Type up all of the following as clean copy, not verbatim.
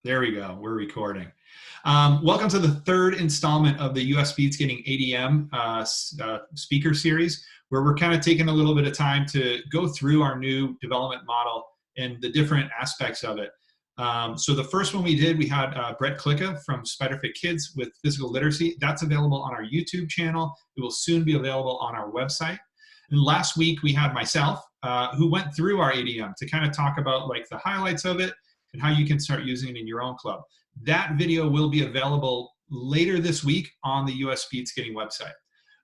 There we go. We're recording. Welcome to the third installment of the US Speed Skating ADM speaker series, where we're kind of taking a little bit of time to go through our new development model and the different aspects of it. So the first one we did, we had Brett Klicka from SpiderFit Kids with physical literacy. That's available on our YouTube channel. It will soon be available on our website. And last week we had myself, who went through our ADM to kind of talk about like the highlights of it and how you can start using it in your own club. That video will be available later this week on the US Speed Skating website.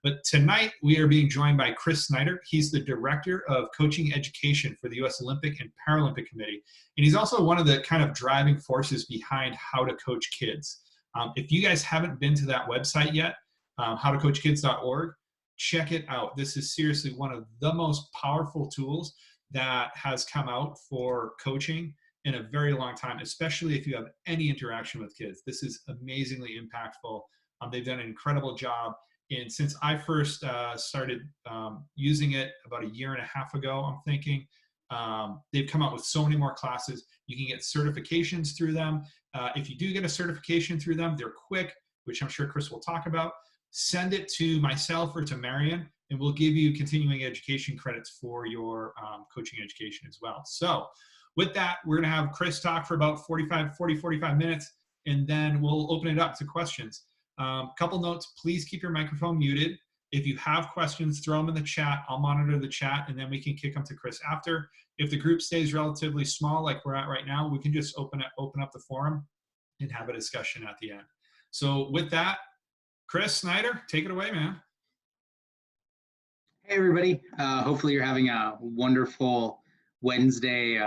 But tonight we are being joined by Chris Snyder. He's the Director of Coaching Education for the US Olympic and Paralympic Committee. And he's also one of the kind of driving forces behind How to Coach Kids. If you guys haven't been to that website yet, howtocoachkids.org, check it out. This is seriously one of the most powerful tools that has come out for coaching in a very long time, especially if you have any interaction with kids. This is amazingly impactful. They've done an incredible job. And since I first started using it about a year and a half ago, I'm thinking, they've come out with so many more classes. You can get certifications through them. If you do get a certification through them, they're quick, which I'm sure Chris will talk about. Send it to myself or to Marion, and we'll give you continuing education credits for your coaching education as well. So with that, we're going to have Chris talk for about 45 minutes, and then we'll open it up to questions. Couple notes, please keep your microphone muted. If you have questions, throw them in the chat. I'll monitor the chat, and then we can kick them to Chris after. If the group stays relatively small like we're at right now, we can just open up the forum and have a discussion at the end. So with that, Chris Snyder, take it away, man. Hey, everybody. Hopefully you're having a wonderful Wednesday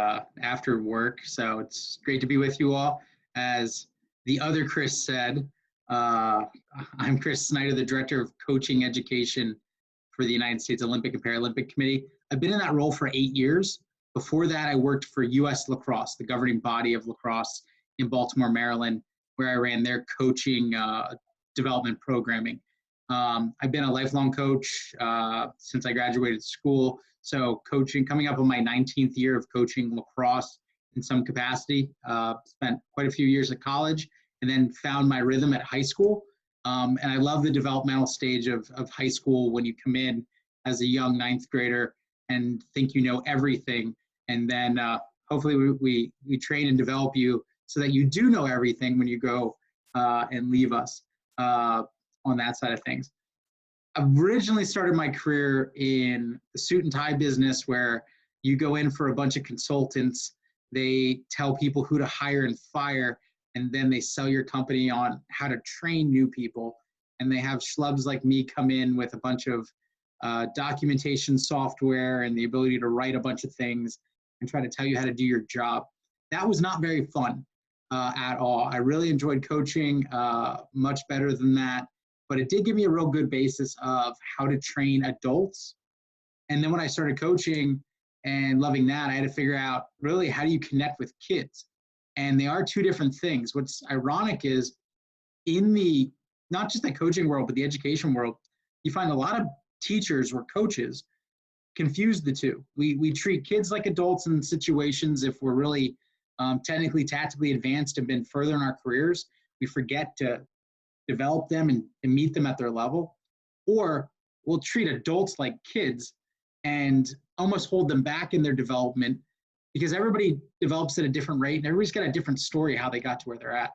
after work. So it's great to be with you all. As the other Chris said, I'm Chris Snyder, the Director of Coaching Education for the United States Olympic and Paralympic Committee. I've been in that role for 8 years. Before that, I worked for US Lacrosse, the governing body of lacrosse in Baltimore, Maryland, where I ran their coaching development programming. I've been a lifelong coach since I graduated school. So coaching, coming up on my 19th year of coaching lacrosse in some capacity. Spent quite a few years at college and then found my rhythm at high school. And I love the developmental stage of high school when you come in as a young ninth grader and think you know everything. And then hopefully we train and develop you so that you do know everything when you go and leave us on that side of things. I originally started my career in the suit and tie business where you go in for a bunch of consultants, they tell people who to hire and fire, and then they sell your company on how to train new people. And they have schlubs like me come in with a bunch of documentation software and the ability to write a bunch of things and try to tell you how to do your job. That was not very fun at all. I really enjoyed coaching, much better than that. But it did give me a real good basis of how to train adults. And then when I started coaching and loving that, I had to figure out really how do you connect with kids? And they are two different things. What's ironic is in the, not just the coaching world, but the education world, you find a lot of teachers or coaches confuse the two. We treat kids like adults in situations if we're really technically, tactically advanced and been further in our careers. We forget to develop them and meet them at their level, or we'll treat adults like kids and almost hold them back in their development because everybody develops at a different rate and everybody's got a different story how they got to where they're at.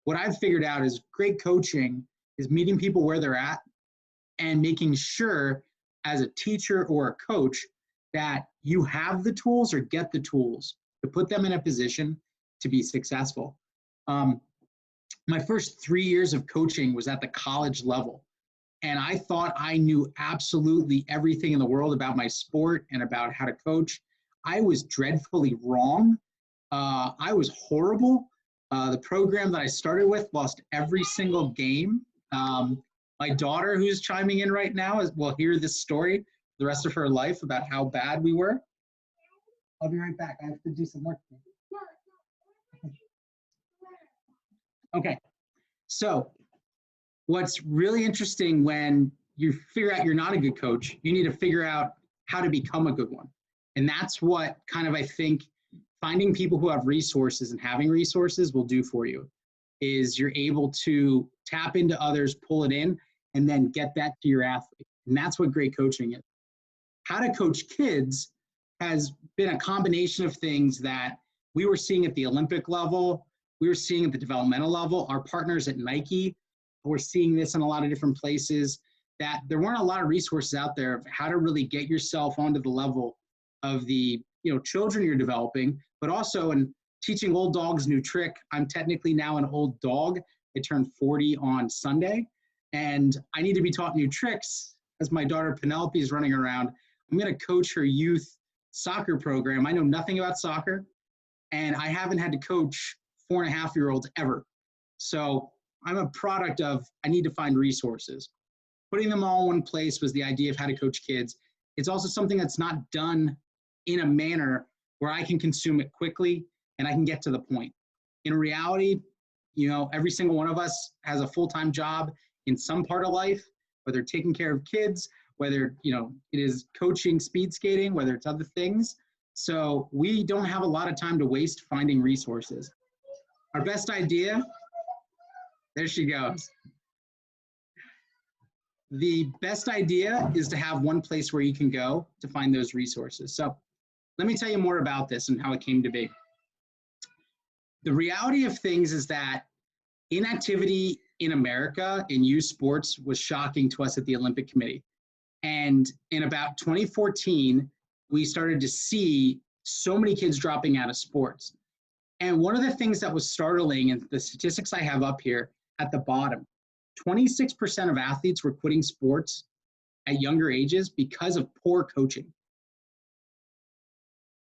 What I've figured out is great coaching is meeting people where they're at and making sure as a teacher or a coach that you have the tools or get the tools to put them in a position to be successful. My first 3 years of coaching was at the college level. And I thought I knew absolutely everything in the world about my sport and about how to coach. I was dreadfully wrong. I was horrible. The program that I started with lost every single game. My daughter, who's chiming in right now, will hear this story the rest of her life about how bad we were. I'll be right back. I have to do some work. Okay, so what's really interesting when you figure out you're not a good coach, you need to figure out how to become a good one. And that's what kind of, I think, finding people who have resources and having resources will do for you is you're able to tap into others, pull it in, and then get that to your athlete. And that's what great coaching is. How to coach kids has been a combination of things that we were seeing at the Olympic level, we were seeing at the developmental level. Our partners at Nike were seeing this in a lot of different places, that there weren't a lot of resources out there of how to really get yourself onto the level of the children you're developing, but also in teaching old dogs new trick. I'm technically now an old dog. I turned 40 on Sunday, and I need to be taught new tricks as my daughter Penelope is running around. I'm going to coach her youth soccer program. I know nothing about soccer, and I haven't had to coach 4.5-year-olds ever. So I'm a product of, I need to find resources. Putting them all in one place was the idea of how to coach kids. It's also something that's not done in a manner where I can consume it quickly and I can get to the point. In reality, every single one of us has a full-time job in some part of life, whether taking care of kids, whether, it is coaching speed skating, whether it's other things. So we don't have a lot of time to waste finding resources. Our best idea, there she goes. The best idea is to have one place where you can go to find those resources. So let me tell you more about this and how it came to be. The reality of things is that inactivity in America in youth sports was shocking to us at the Olympic Committee. And in about 2014, we started to see so many kids dropping out of sports. And one of the things that was startling, and the statistics I have up here at the bottom, 26% of athletes were quitting sports at younger ages because of poor coaching.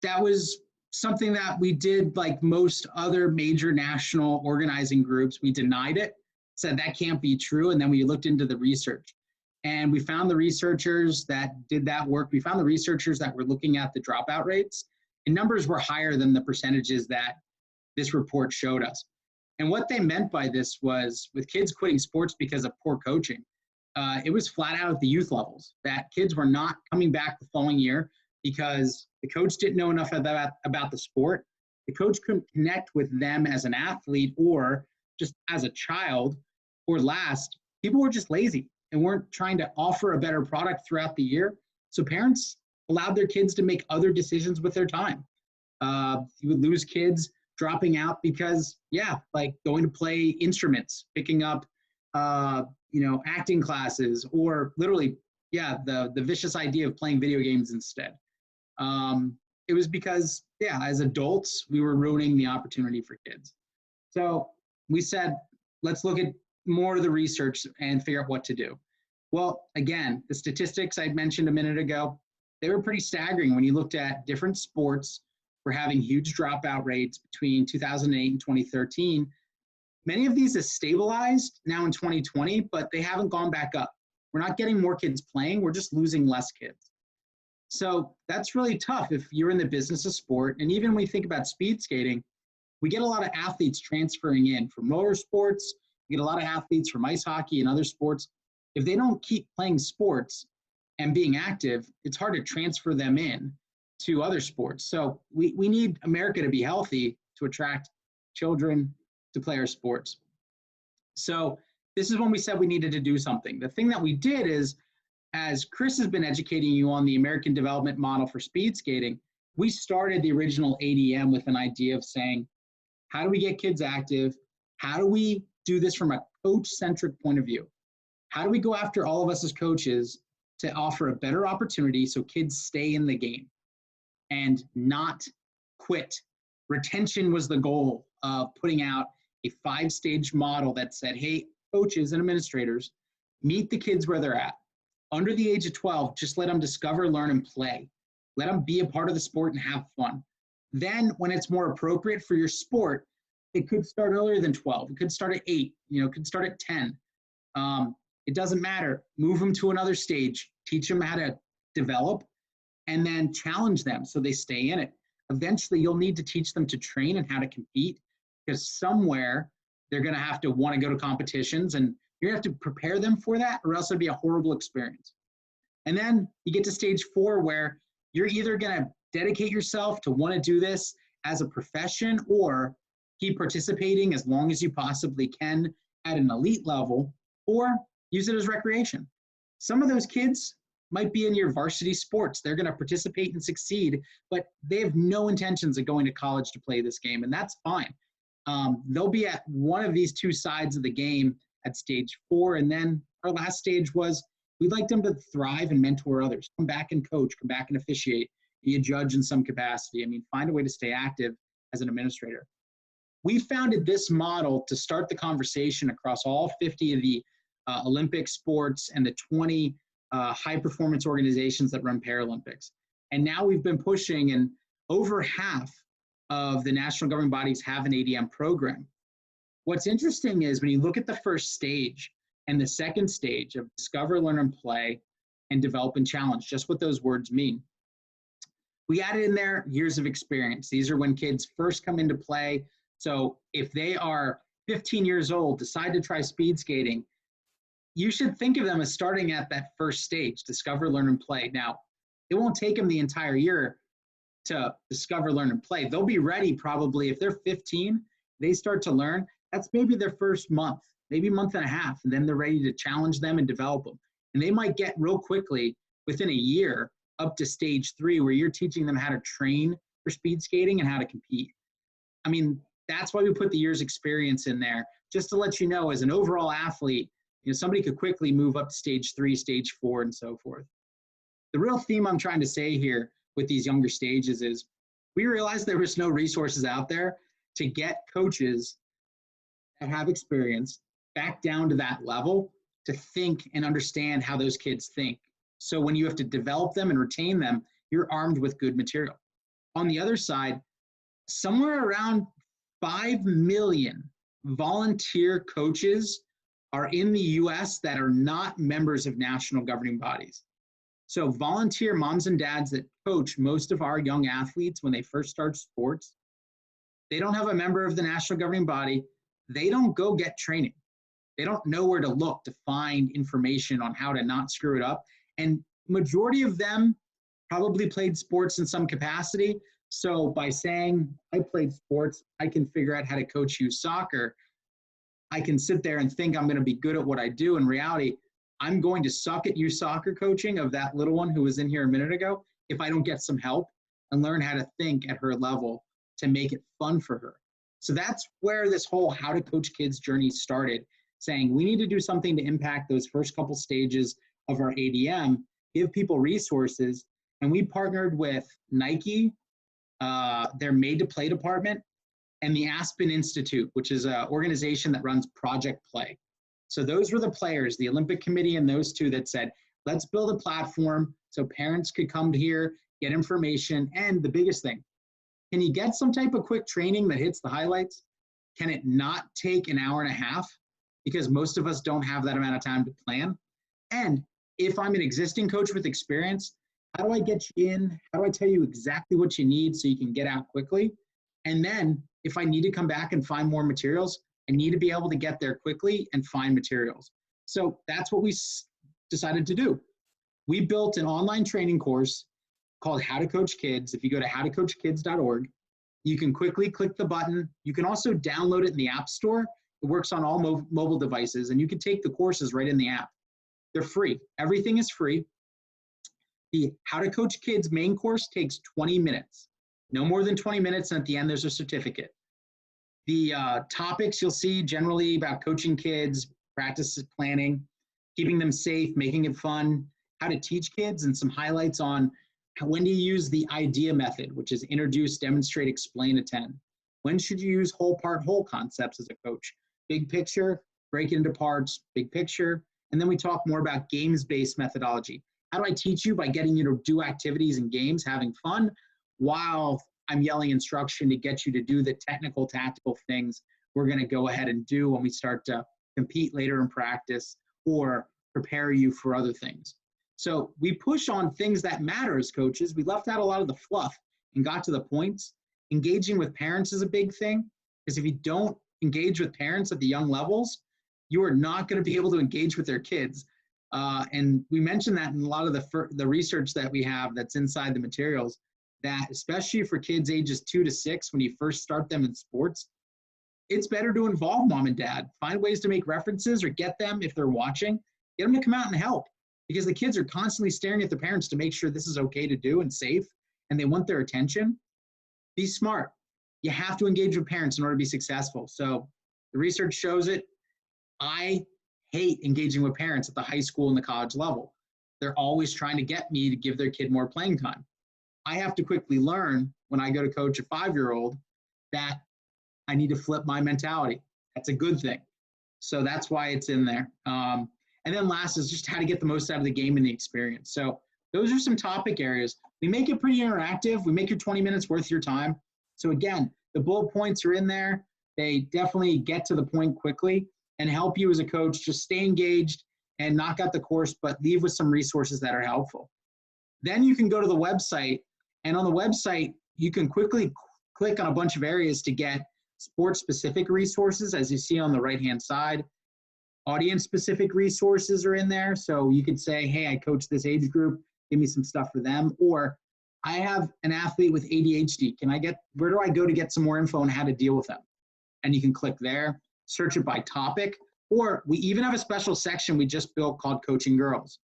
That was something that we did like most other major national organizing groups. We denied it, said that can't be true. And then we looked into the research. And we found the researchers that did that work. We found the researchers that were looking at the dropout rates, and numbers were higher than the percentages that this report showed us. And what they meant by this was, with kids quitting sports because of poor coaching, it was flat out at the youth levels, that kids were not coming back the following year because the coach didn't know enough about the sport. The coach couldn't connect with them as an athlete or just as a child, or last, people were just lazy and weren't trying to offer a better product throughout the year. So parents allowed their kids to make other decisions with their time. You would lose kids dropping out because, like going to play instruments, picking up, acting classes, or literally, the vicious idea of playing video games instead. It was because, as adults, we were ruining the opportunity for kids. So we said, let's look at more of the research and figure out what to do. Well, again, the statistics I mentioned a minute ago, they were pretty staggering when you looked at different sports were having huge dropout rates between 2008 and 2013. Many of these have stabilized now in 2020, but they haven't gone back up. We're not getting more kids playing, we're just losing less kids. So that's really tough if you're in the business of sport. And even when we think about speed skating, we get a lot of athletes transferring in from motorsports. We get a lot of athletes from ice hockey and other sports. If they don't keep playing sports and being active, it's hard to transfer them in to other sports. So we need America to be healthy to attract children to play our sports. So this is when we said we needed to do something. The thing that we did is, as Chris has been educating you on the American development model for speed skating, we started the original ADM with an idea of saying, how do we get kids active? How do we do this from a coach-centric point of view? How do we go after all of us as coaches to offer a better opportunity so kids stay in the game and not quit? Retention was the goal of putting out a 5-stage model that said, hey, coaches and administrators, meet the kids where they're at. Under the age of 12, just let them discover, learn, and play. Let them be a part of the sport and have fun. Then when it's more appropriate for your sport, it could start earlier than 12. It could start at 8, it could start at 10. It doesn't matter. Move them to another stage, teach them how to develop, and then challenge them so they stay in it. Eventually, you'll need to teach them to train and how to compete, because somewhere they're going to have to want to go to competitions, and you're going to have to prepare them for that, or else it'll be a horrible experience. And then you get to stage 4 where you're either going to dedicate yourself to want to do this as a profession or keep participating as long as you possibly can at an elite level, or use it as recreation. Some of those kids might be in your varsity sports. They're going to participate and succeed, but they have no intentions of going to college to play this game, and that's fine. They'll be at one of these two sides of the game at stage 4, and then our last stage was we'd like them to thrive and mentor others. Come back and coach, come back and officiate, be a judge in some capacity. I mean, find a way to stay active as an administrator. We founded this model to start the conversation across all 50 of the Olympic sports and the 20 high-performance organizations that run Paralympics. And now we've been pushing, and over half of the national governing bodies have an ADM program. What's interesting is when you look at the first stage and the second stage of discover, learn, and play, and develop and challenge, just what those words mean. We added in there years of experience. These are when kids first come into play. So if they are 15 years old, decide to try speed skating, you should think of them as starting at that first stage, discover, learn, and play. Now, it won't take them the entire year to discover, learn, and play. They'll be ready probably, if they're 15, they start to learn, that's maybe their first month, maybe month and a half, and then they're ready to challenge them and develop them. And they might get real quickly, within a year, up to stage 3, where you're teaching them how to train for speed skating and how to compete. I mean, that's why we put the year's experience in there, just to let you know, as an overall athlete, you know, somebody could quickly move up to stage 3, stage 4, and so forth. The real theme I'm trying to say here with these younger stages is we realized there was no resources out there to get coaches that have experience back down to that level to think and understand how those kids think. So when you have to develop them and retain them, you're armed with good material. On the other side, somewhere around 5 million volunteer coaches are in the US that are not members of national governing bodies. So volunteer moms and dads that coach most of our young athletes when they first start sports, they don't have a member of the national governing body. They don't go get training. They don't know where to look to find information on how to not screw it up. And majority of them probably played sports in some capacity. So by saying I played sports, I can figure out how to coach you soccer. I can sit there and think I'm going to be good at what I do. In reality, I'm going to suck at you soccer coaching of that little one who was in here a minute ago if I don't get some help and learn how to think at her level to make it fun for her. So that's where this whole how to coach kids journey started, saying we need to do something to impact those first couple stages of our ADM, give people resources. And we partnered with Nike, their Made to Play department, and the Aspen Institute, which is an organization that runs Project Play. So those were the players, the Olympic Committee and those two that said, let's build a platform so parents could come here, get information, and the biggest thing, can you get some type of quick training that hits the highlights? Can it not take an hour and a half? Because most of us don't have that amount of time to plan. And if I'm an existing coach with experience, how do I get you in? How do I tell you exactly what you need so you can get out quickly? And then if I need to come back and find more materials, I need to be able to get there quickly and find materials. So that's what we decided to do. We built an online training course called How to Coach Kids. If you go to howtocoachkids.org, you can quickly click the button. You can also download it in the App Store. It works on all mobile devices, and you can take the courses right in the app. They're free. Everything is free. The How to Coach Kids main course takes 20 minutes. No more than 20 minutes, and at the end, there's a certificate. The topics you'll see generally about coaching kids, practice planning, keeping them safe, making it fun, how to teach kids, and some highlights on when do you use the IDEA method, which is introduce, demonstrate, explain, attend. When should you use whole part, whole concepts as a coach? Big picture, break it into parts, big picture. And then we talk more about games-based methodology. How do I teach you by getting you to do activities and games, having fun, while I'm yelling instruction to get you to do the technical, tactical things we're going to go ahead and do when we start to compete later in practice or prepare you for other things. So we push on things that matter as coaches. We left out a lot of the fluff and got to the points. Engaging with parents is a big thing, because if you don't engage with parents at the young levels, you are not going to be able to engage with their kids. And we mentioned that in a lot of the research that we have that's inside the materials. that, especially for kids ages 2 to 6, when you first start them in sports, it's better to involve mom and dad. Find ways to make references or get them, if they're watching, get them to come out and help, because the kids are constantly staring at the parents to make sure this is okay to do and safe, and they want their attention. Be smart. You have to engage with parents in order to be successful. So the research shows it. I hate engaging with parents at the high school and the college level. They're always trying to get me to give their kid more playing time. I have to quickly learn when I go to coach a 5-year-old that I need to flip my mentality. That's a good thing. So that's why it's in there. And then last is just how to get the most out of the game and the experience. So those are some topic areas. We make it pretty interactive. We make your 20 minutes worth your time. So again, the bullet points are in there. They definitely get to the point quickly and help you as a coach just stay engaged and knock out the course, but leave with some resources that are helpful. Then you can go to the website, and on the website, you can quickly click on a bunch of areas to get sports-specific resources, as you see on the right-hand side. Audience-specific resources are in there, so you could say, hey, I coach this age group, give me some stuff for them. Or I have an athlete with ADHD. Where do I go to get some more info on how to deal with them? And you can click there, search it by topic, or we even have a special section we just built called Coaching Girls.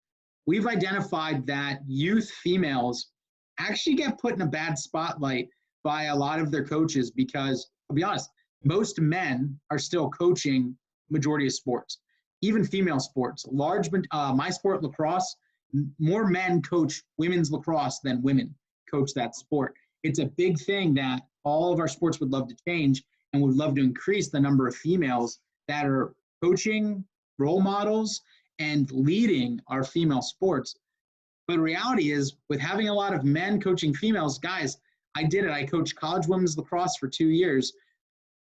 We've identified that youth females actually get put in a bad spotlight by a lot of their coaches because, I'll be honest, most men are still coaching majority of sports, even female sports. My sport, lacrosse, more men coach women's lacrosse than women coach that sport. It's a big thing that all of our sports would love to change and would love to increase the number of females that are coaching, role models, and leading our female sports. But the reality is, with having a lot of men coaching females, guys, I did it. I coached college women's lacrosse for 2 years.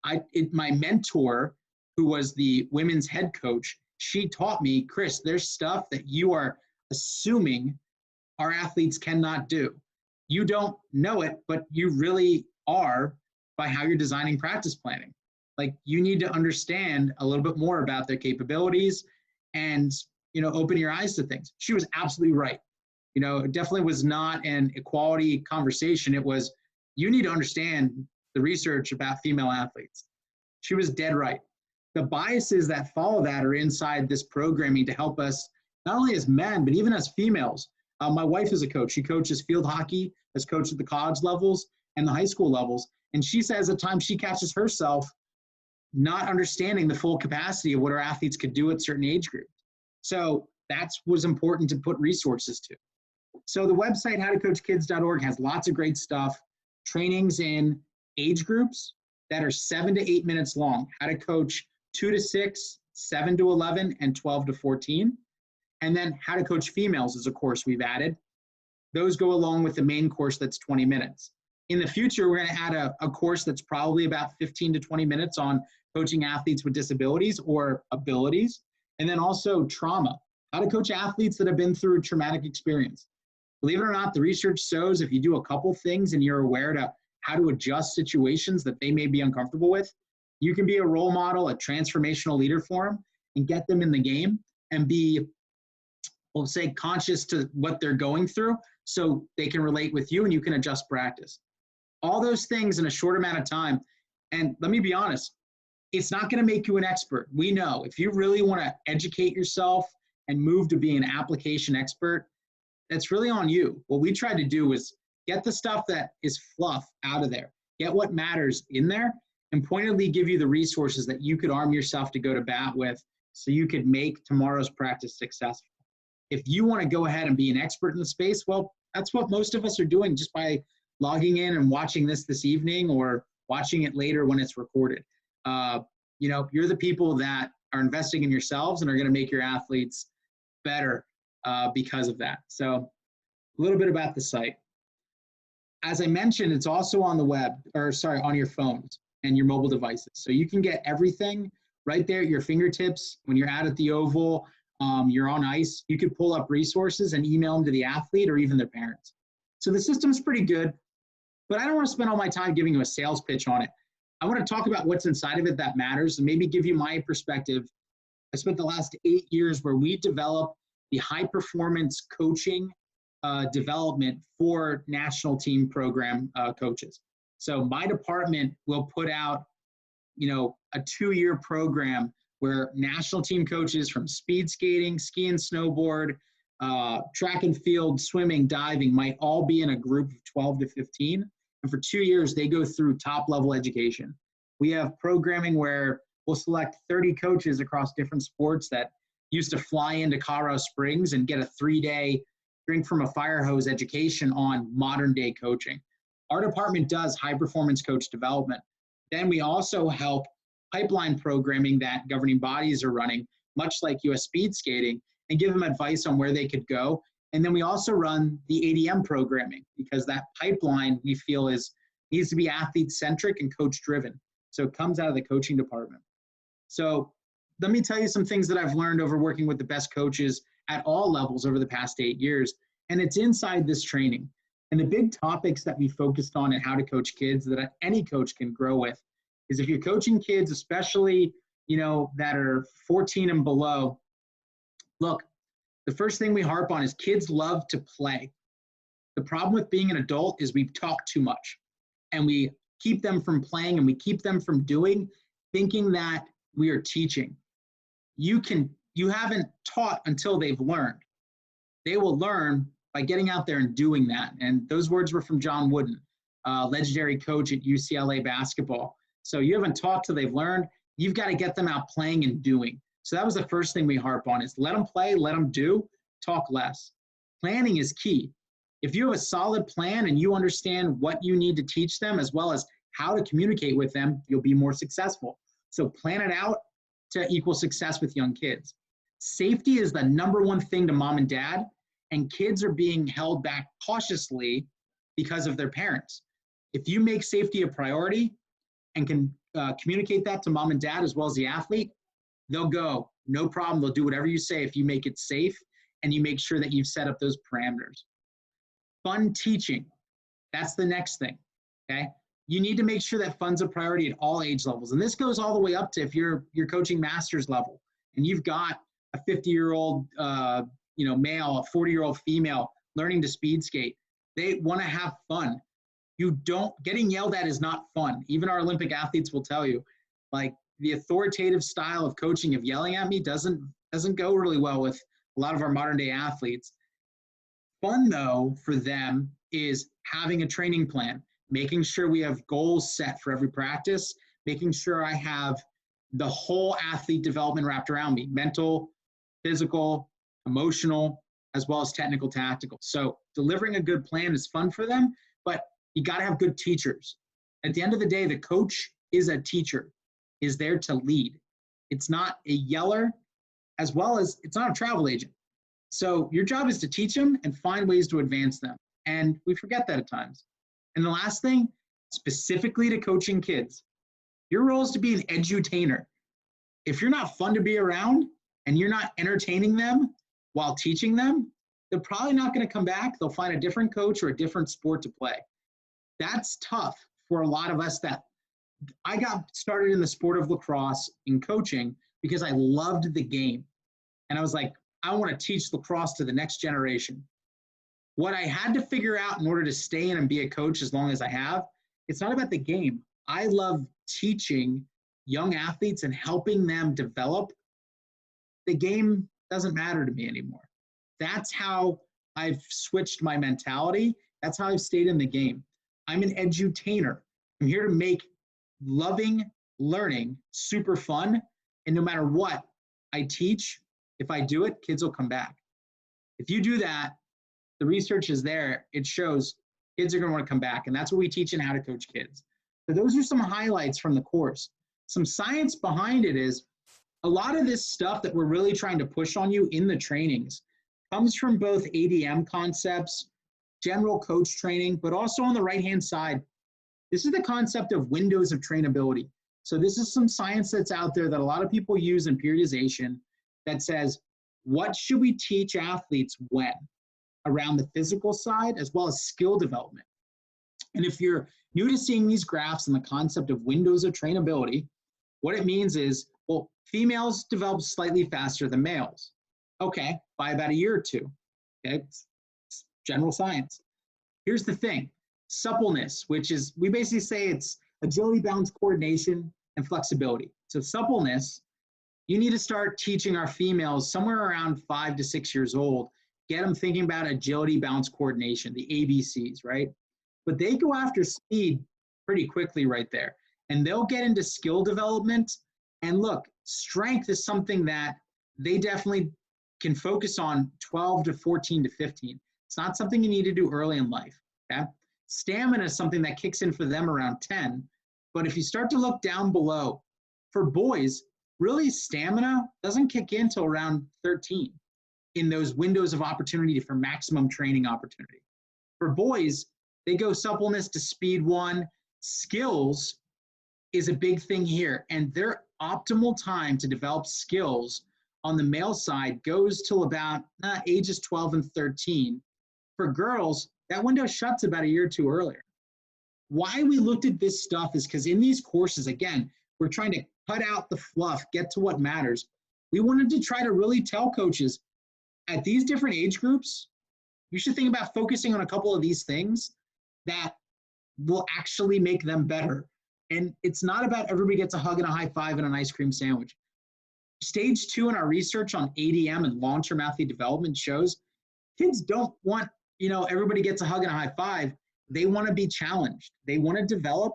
My mentor, who was the women's head coach, she taught me, Chris, there's stuff that you are assuming our athletes cannot do. You don't know it, but you really are by how you're designing practice planning. Like, you need to understand a little bit more about their capabilities and, open your eyes to things. She was absolutely right. It definitely was not an equality conversation. It was, you need to understand the research about female athletes. She was dead right. The biases that follow that are inside this programming to help us, not only as men, but even as females. My wife is a coach. She coaches field hockey, has coached at the college levels and the high school levels. And she says at times she catches herself not understanding the full capacity of what our athletes could do at certain age groups. So that's was important to put resources to. So the website, howtocoachkids.org, has lots of great stuff. Trainings in age groups that are 7 to 8 minutes long. How to coach 2 to 6, 7 to 11, and 12 to 14. And then how to coach females is a course we've added. Those go along with the main course that's 20 minutes. In the future, we're going to add a course that's probably about 15 to 20 minutes on coaching athletes with disabilities or abilities. And then also trauma, how to coach athletes that have been through a traumatic experience. Believe it or not, the research shows if you do a couple things and you're aware to how to adjust situations that they may be uncomfortable with, you can be a role model, a transformational leader for them, and get them in the game and be, we'll say, conscious to what they're going through so they can relate with you and you can adjust practice. All those things in a short amount of time. And let me be honest, it's not going to make you an expert. We know if you really want to educate yourself and move to being an application expert, that's really on you. What we tried to do was get the stuff that is fluff out of there, get what matters in there, and pointedly give you the resources that you could arm yourself to go to bat with so you could make tomorrow's practice successful. If you want to go ahead and be an expert in the space, well, that's what most of us are doing just by logging in and watching this evening or watching it later when it's recorded. You're the people that are investing in yourselves and are going to make your athletes better because of that. So a little bit about the site. As I mentioned, it's also on the web, on your phones and your mobile devices. So you can get everything right there at your fingertips. When you're out at the Oval, you're on ice, you could pull up resources and email them to the athlete or even their parents. So the system's pretty good, but I don't want to spend all my time giving you a sales pitch on it. I want to talk about what's inside of it that matters and maybe give you my perspective. I spent the last 8 years where we developed the high performance coaching development for national team program coaches. So my department will put out, a 2-year program where national team coaches from speed skating, ski and snowboard, track and field, swimming, diving might all be in a group of 12 to 15. And for 2 years, they go through top level education. We have programming where we'll select 30 coaches across different sports that used to fly into Colorado Springs and get a 3-day drink from a fire hose education on modern day coaching. Our department does high performance coach development. Then we also help pipeline programming that governing bodies are running, much like US speed skating, and give them advice on where they could go. And then we also run the ADM programming because that pipeline we feel needs to be athlete centric and coach driven. So it comes out of the coaching department. So let me tell you some things that I've learned over working with the best coaches at all levels over the past 8 years. And it's inside this training. And the big topics that we focused on and how to coach kids that any coach can grow with is if you're coaching kids, especially, that are 14 and below, look, the first thing we harp on is kids love to play. The problem with being an adult is we talk too much and we keep them from playing and we keep them from doing, thinking that we are teaching. You haven't taught until they've learned. They will learn by getting out there and doing that. And those words were from John Wooden, legendary coach at UCLA basketball. So you haven't taught till they've learned. You've got to get them out playing and doing. So that was the first thing we harp on is let them play, let them do, talk less. Planning is key. If you have a solid plan and you understand what you need to teach them as well as how to communicate with them, you'll be more successful. So plan it out to equal success with young kids. Safety is the number one thing to mom and dad, and kids are being held back cautiously because of their parents. If you make safety a priority and can communicate that to mom and dad as well as the athlete, they'll go, no problem. They'll do whatever you say if you make it safe and you make sure that you've set up those parameters. Fun teaching, that's the next thing, okay? You need to make sure that fun's a priority at all age levels. And this goes all the way up to if you're coaching master's level and you've got a 50-year-old male, a 40-year-old female learning to speed skate. They want to have fun. Getting yelled at is not fun. Even our Olympic athletes will tell you, like, the authoritative style of coaching of yelling at me doesn't go really well with a lot of our modern day athletes. Fun though for them is having a training plan, making sure we have goals set for every practice, making sure I have the whole athlete development wrapped around me, mental, physical, emotional, as well as technical, tactical. So delivering a good plan is fun for them, but you got to have good teachers. At the end of the day, the coach is a teacher, is there to lead. It's not a yeller, as well as it's not a travel agent. So your job is to teach them and find ways to advance them. And we forget that at times. And the last thing, specifically to coaching kids, your role is to be an edutainer. If you're not fun to be around and you're not entertaining them while teaching them, they're probably not going to come back. They'll find a different coach or a different sport to play. That's tough for a lot of us. That I got started in the sport of lacrosse in coaching because I loved the game. And I was like, I want to teach lacrosse to the next generation. What I had to figure out in order to stay in and be a coach as long as I have, it's not about the game. I love teaching young athletes and helping them develop. The game doesn't matter to me anymore. That's how I've switched my mentality. That's how I've stayed in the game. I'm an edutainer. I'm here to make loving learning super fun. And no matter what I teach, if I do it, kids will come back. If you do that, the research is there. It shows kids are going to want to come back. And that's what we teach in How to Coach Kids. So those are some highlights from the course. Some science behind it is a lot of this stuff that we're really trying to push on you in the trainings comes from both ADM concepts, general coach training, but also on the right-hand side, this is the concept of windows of trainability. So this is some science that's out there that a lot of people use in periodization that says, what should we teach athletes when? Around the physical side as well as skill development. And if you're new to seeing these graphs and the concept of windows of trainability, what it means is, well, females develop slightly faster than males. Okay, by about a year or two. Okay, general science. Here's the thing, suppleness, which is, we basically say it's agility, balance, coordination, and flexibility. So suppleness, you need to start teaching our females somewhere around 5 to 6 years old, get them thinking about agility, balance, coordination, the ABCs, right? But they go after speed pretty quickly right there. And they'll get into skill development. And look, strength is something that they definitely can focus on 12 to 14 to 15. It's not something you need to do early in life, okay? Stamina is something that kicks in for them around 10. But if you start to look down below, for boys, really stamina doesn't kick in till around 13 in those windows of opportunity for maximum training opportunity. For boys, they go suppleness to speed 1. Skills is a big thing here, and their optimal time to develop skills on the male side goes till about ages 12 and 13. For girls, that window shuts about a year or two earlier. Why we looked at this stuff is because in these courses, again, we're trying to cut out the fluff, get to what matters. We wanted to try to really tell coaches at these different age groups, you should think about focusing on a couple of these things that will actually make them better. And it's not about everybody gets a hug and a high five and an ice cream sandwich. Stage 2 in our research on ADM and long-term athlete development shows kids don't want, everybody gets a hug and a high five. They want to be challenged. They want to develop.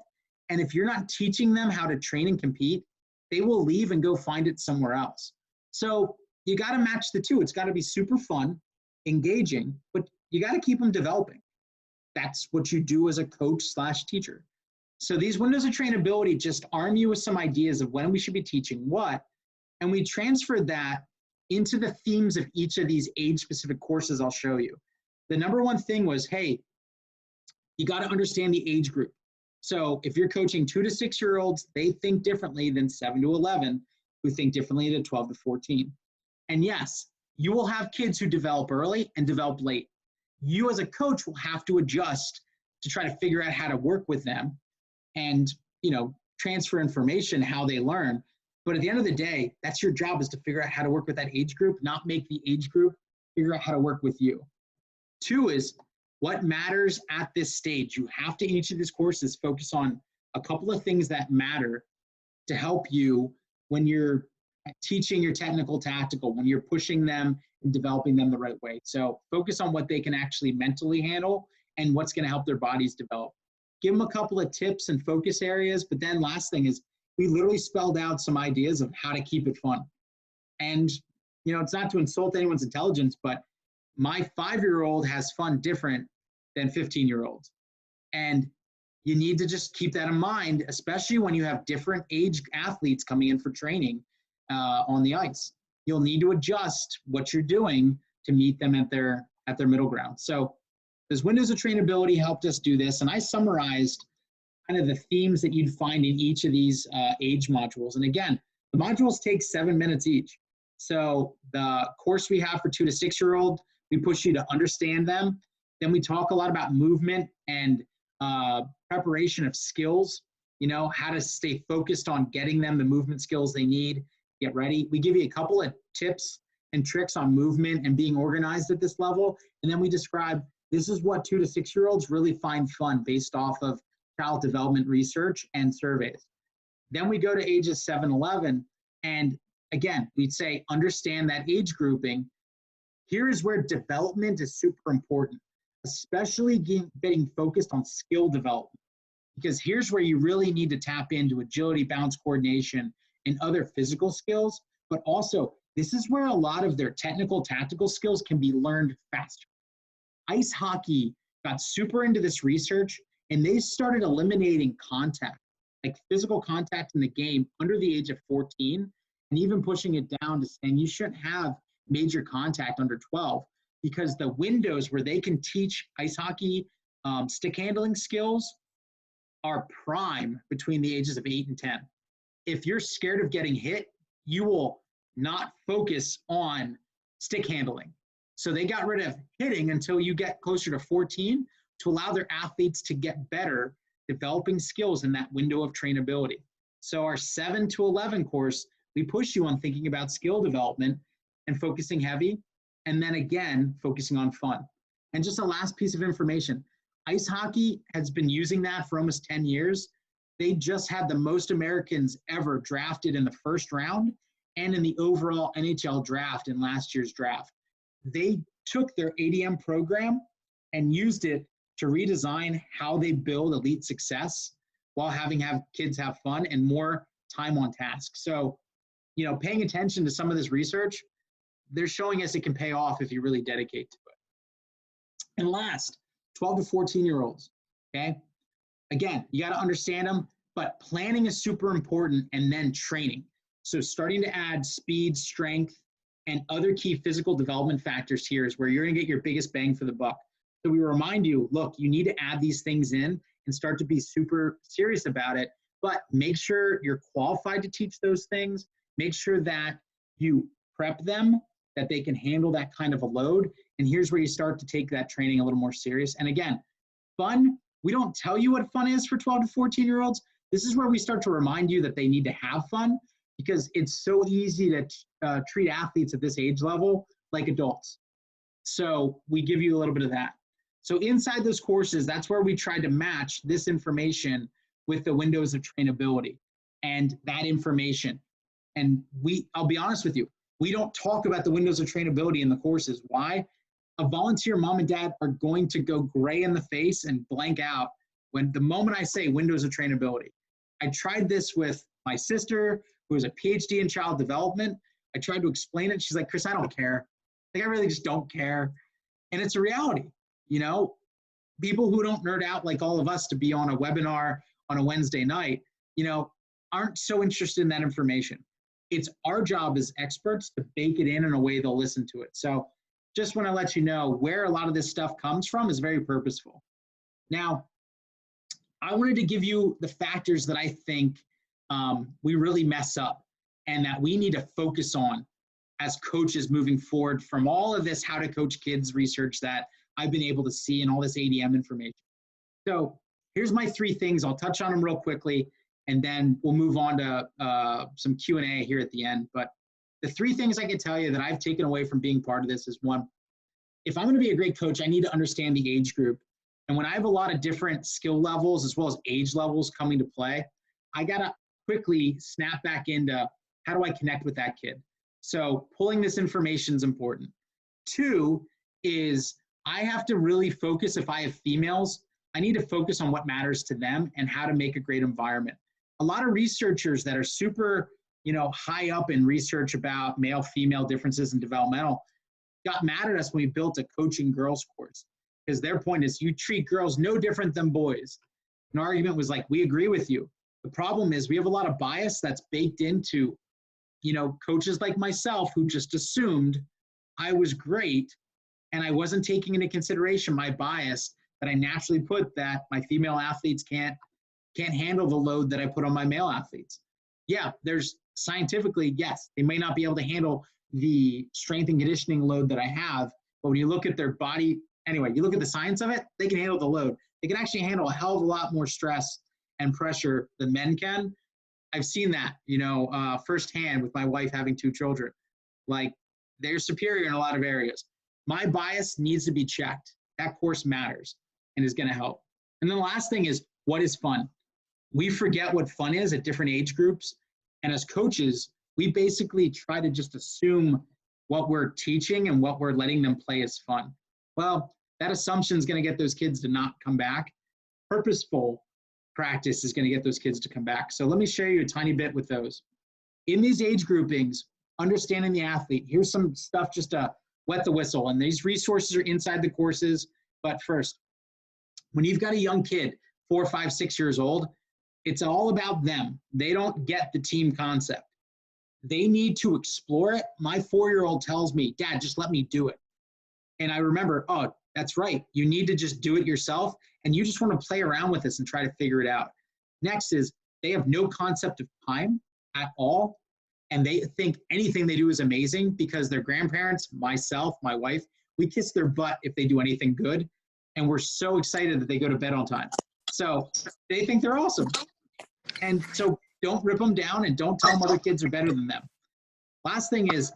And if you're not teaching them how to train and compete, they will leave and go find it somewhere else. So you got to match the two. It's got to be super fun, engaging, but you got to keep them developing. That's what you do as a coach / teacher. So these windows of trainability just arm you with some ideas of when we should be teaching what, and we transferred that into the themes of each of these age-specific courses I'll show you. The number one thing was, hey, you got to understand the age group. So if you're coaching 2 to 6 year olds, they think differently than 7 to 11, who think differently than 12 to 14. And yes, you will have kids who develop early and develop late. You as a coach will have to adjust to try to figure out how to work with them and, transfer information, how they learn. But at the end of the day, that's your job, is to figure out how to work with that age group, not make the age group figure out how to work with you. 2 is what matters at this stage. You have to, in each of these courses, focus on a couple of things that matter to help you when you're teaching your technical tactical, when you're pushing them and developing them the right way. So focus on what they can actually mentally handle and what's going to help their bodies develop. Give them a couple of tips and focus areas, but then last thing is we literally spelled out some ideas of how to keep it fun. And, it's not to insult anyone's intelligence, but my 5-year-old has fun different than 15-year-olds. And you need to just keep that in mind, especially when you have different age athletes coming in for training on the ice. You'll need to adjust what you're doing to meet them at their middle ground. So those windows of trainability helped us do this. And I summarized kind of the themes that you'd find in each of these age modules. And again, the modules take 7 minutes each. So the course we have for 2 to 6 year old, we push you to understand them. Then we talk a lot about movement and preparation of skills, how to stay focused on getting them the movement skills they need, get ready. We give you a couple of tips and tricks on movement and being organized at this level. And then we describe, this is what 2 to 6 year olds really find fun based off of child development research and surveys. Then we go to ages 7, 11. And again, we'd say, understand that age grouping. Here is where development is super important, especially getting focused on skill development, because here's where you really need to tap into agility, balance, coordination, and other physical skills. But also, this is where a lot of their technical, tactical skills can be learned faster. Ice hockey got super into this research, and they started eliminating contact, like physical contact in the game under the age of 14, and even pushing it down to saying you shouldn't have major contact under 12, because the windows where they can teach ice hockey stick handling skills are prime between the ages of 8 and 10. If you're scared of getting hit, you will not focus on stick handling. So they got rid of hitting until you get closer to 14 to allow their athletes to get better developing skills in that window of trainability. So our 7 to 11 course, we push you on thinking about skill development and focusing heavy, and then again, focusing on fun. And just a last piece of information, ice hockey has been using that for almost 10 years. They just had the most Americans ever drafted in the first round and in the overall NHL draft in last year's draft. They took their ADM program and used it to redesign how they build elite success while having kids have fun and more time on task. So, you know, paying attention to some of this research, they're showing us it can pay off if you really dedicate to it. And last, 12 to 14-year-olds, okay? Again, you got to understand them, but planning is super important, and then training. So starting to add speed, strength, and other key physical development factors here is where you're going to get your biggest bang for the buck. So we remind you, look, you need to add these things in and start to be super serious about it, but make sure you're qualified to teach those things. Make sure that you prep them, that they can handle that kind of a load. And here's where you start to take that training a little more serious. And again, fun, we don't tell you what fun is for 12 to 14-year-olds. This is where we start to remind you that they need to have fun, because it's so easy to treat athletes at this age level like adults. So we give you a little bit of that. So inside those courses, that's where we try to match this information with the windows of trainability and that information. And I'll be honest with you, we don't talk about the windows of trainability in the courses. Why? A volunteer mom and dad are going to go gray in the face and blank out when the moment I say windows of trainability. I tried this with my sister, who has a PhD in child development. I tried to explain it. She's like, Chris, I don't care. Like, I really just don't care. And it's a reality. You know, people who don't nerd out like all of us to be on a webinar on a Wednesday night, you know, aren't so interested in that information. It's our job as experts to bake it in a way they'll listen to it. So just want to let you know where a lot of this stuff comes from is very purposeful. Now, I wanted to give you the factors that I think we really mess up and that we need to focus on as coaches moving forward from all of this how to coach kids research that I've been able to see and all this ADM information. So here's my 3 things. I'll touch on them real quickly, and then we'll move on to some Q&A here at the end. But the 3 things I can tell you that I've taken away from being part of this is, 1, if I'm going to be a great coach, I need to understand the age group. And when I have a lot of different skill levels as well as age levels coming to play, I got to quickly snap back into how do I connect with that kid? So pulling this information is important. 2 is I have to really focus. If I have females, I need to focus on what matters to them and how to make a great environment. A lot of researchers that are super, high up in research about male-female differences in developmental got mad at us when we built a coaching girls course, because their point is you treat girls no different than boys. An argument was like, we agree with you. The problem is we have a lot of bias that's baked into, coaches like myself who just assumed I was great and I wasn't taking into consideration my bias that I naturally put that my female athletes can't handle the load that I put on my male athletes. Yeah, there's scientifically, yes, they may not be able to handle the strength and conditioning load that I have, but when you look at their body, anyway, you look at the science of it, they can handle the load. They can actually handle a hell of a lot more stress and pressure than men can. I've seen that, firsthand with my wife having 2 children. Like, they're superior in a lot of areas. My bias needs to be checked. That course matters and is going to help. And then the last thing is, what is fun? We forget what fun is at different age groups. And as coaches, we basically try to just assume what we're teaching and what we're letting them play is fun. Well, that assumption is going to get those kids to not come back. Purposeful practice is going to get those kids to come back. So let me share you a tiny bit with those. In these age groupings, understanding the athlete, here's some stuff just to wet the whistle. And these resources are inside the courses. But first, when you've got a young kid, 4, 5, 6 years old, it's all about them. They don't get the team concept. They need to explore it. My 4-year-old tells me, Dad, just let me do it. And I remember, oh, that's right. You need to just do it yourself. And you just want to play around with this and try to figure it out. Next is they have no concept of time at all. And they think anything they do is amazing because their grandparents, myself, my wife, we kiss their butt if they do anything good. And we're so excited that they go to bed on time. So they think they're awesome. And so don't rip them down and don't tell them other kids are better than them. Last thing is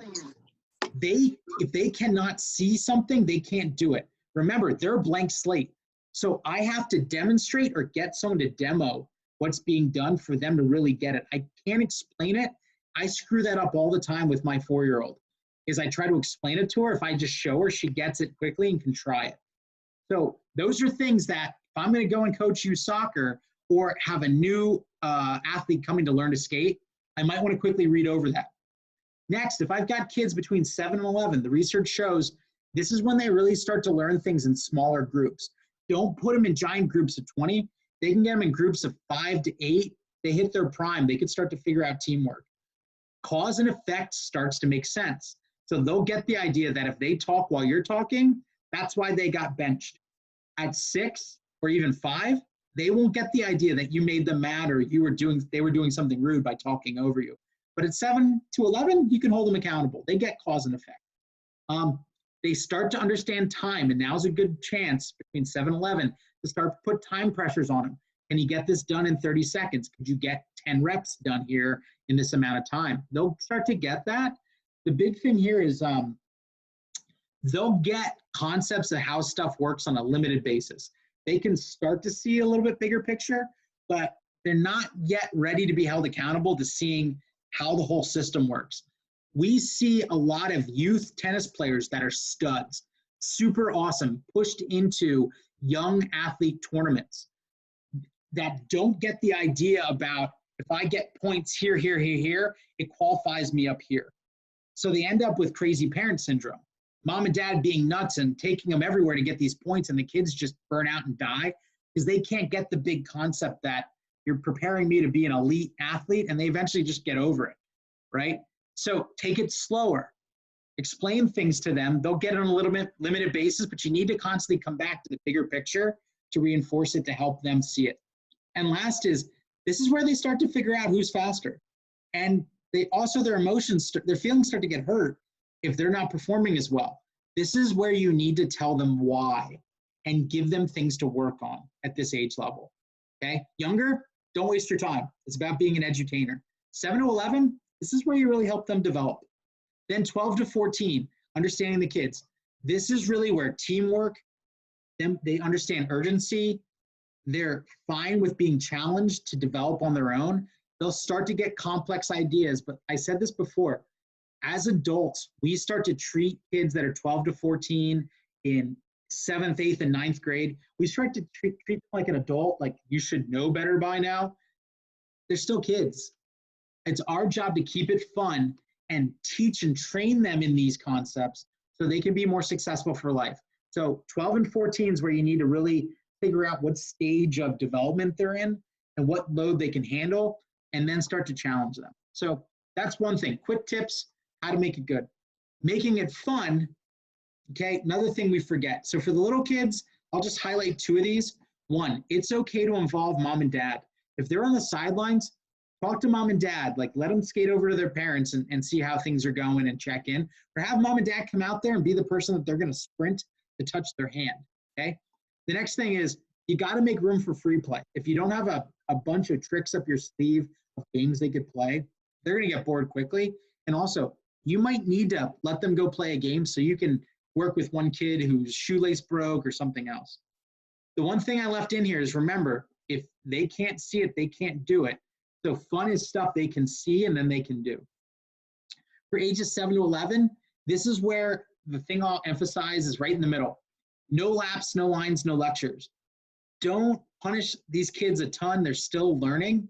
if they cannot see something, they can't do it. Remember, they're a blank slate. So I have to demonstrate or get someone to demo what's being done for them to really get it. I can't explain it. I screw that up all the time with my 4-year-old. Is I try to explain it to her. If I just show her, she gets it quickly and can try it. So those are things that if I'm going to go and coach youth soccer or have a new athlete coming to learn to skate, I might want to quickly read over that. Next, if I've got kids between 7 and 11, the research shows this is when they really start to learn things in smaller groups. Don't put them in giant groups of 20. They can get them in groups of 5 to 8. They hit their prime. They can start to figure out teamwork. Cause and effect starts to make sense. So they'll get the idea that if they talk while you're talking, that's why they got benched. At 6 or even 5, they won't get the idea that you made them mad or they were doing something rude by talking over you. But at 7 to 11, you can hold them accountable. They get cause and effect. They start to understand time, and now's a good chance between 7 and 11 to start to put time pressures on them. Can you get this done in 30 seconds? Could you get 10 reps done here in this amount of time? They'll start to get that. The big thing here is they'll get concepts of how stuff works on a limited basis. They can start to see a little bit bigger picture, but they're not yet ready to be held accountable to seeing how the whole system works. We see a lot of youth tennis players that are studs, super awesome, pushed into young athlete tournaments that don't get the idea about if I get points here, it qualifies me up here. So they end up with crazy parent syndrome. Mom and dad being nuts and taking them everywhere to get these points, and the kids just burn out and die because they can't get the big concept that you're preparing me to be an elite athlete, and they eventually just get over it, right? So take it slower. Explain things to them. They'll get it on a little bit limited basis, but you need to constantly come back to the bigger picture to reinforce it to help them see it. And last is, this is where they start to figure out who's faster. And they also, their emotions, their feelings start to get hurt if they're not performing as well. This is where you need to tell them why and give them things to work on at this age level, okay? Younger, don't waste your time. It's about being an edutainer. 7 to 11, this is where you really help them develop. Then 12 to 14, understanding the kids. This is really where teamwork, they understand urgency. They're fine with being challenged to develop on their own. They'll start to get complex ideas. But I said this before, as adults, we start to treat kids that are 12 to 14 in 7th, 8th, and 9th grade. We start to treat them like an adult, like you should know better by now. They're still kids. It's our job to keep it fun and teach and train them in these concepts so they can be more successful for life. So 12 and 14 is where you need to really figure out what stage of development they're in and what load they can handle, and then start to challenge them. So that's one thing. Quick tips, how to make it good. Making it fun, okay, another thing we forget. So for the little kids, I'll just highlight 2 of these. 1, it's okay to involve mom and dad. If they're on the sidelines, talk to mom and dad, like let them skate over to their parents and see how things are going and check in. Or have mom and dad come out there and be the person that they're going to sprint to touch their hand, okay? The next thing is you got to make room for free play. If you don't have a bunch of tricks up your sleeve of games they could play, they're going to get bored quickly. And also, you might need to let them go play a game so you can work with one kid whose shoelace broke or something else. The one thing I left in here is remember, if they can't see it, they can't do it. So fun is stuff they can see and then they can do. For ages 7 to 11, this is where the thing I'll emphasize is right in the middle. No laps, no lines, no lectures. Don't punish these kids a ton. They're still learning,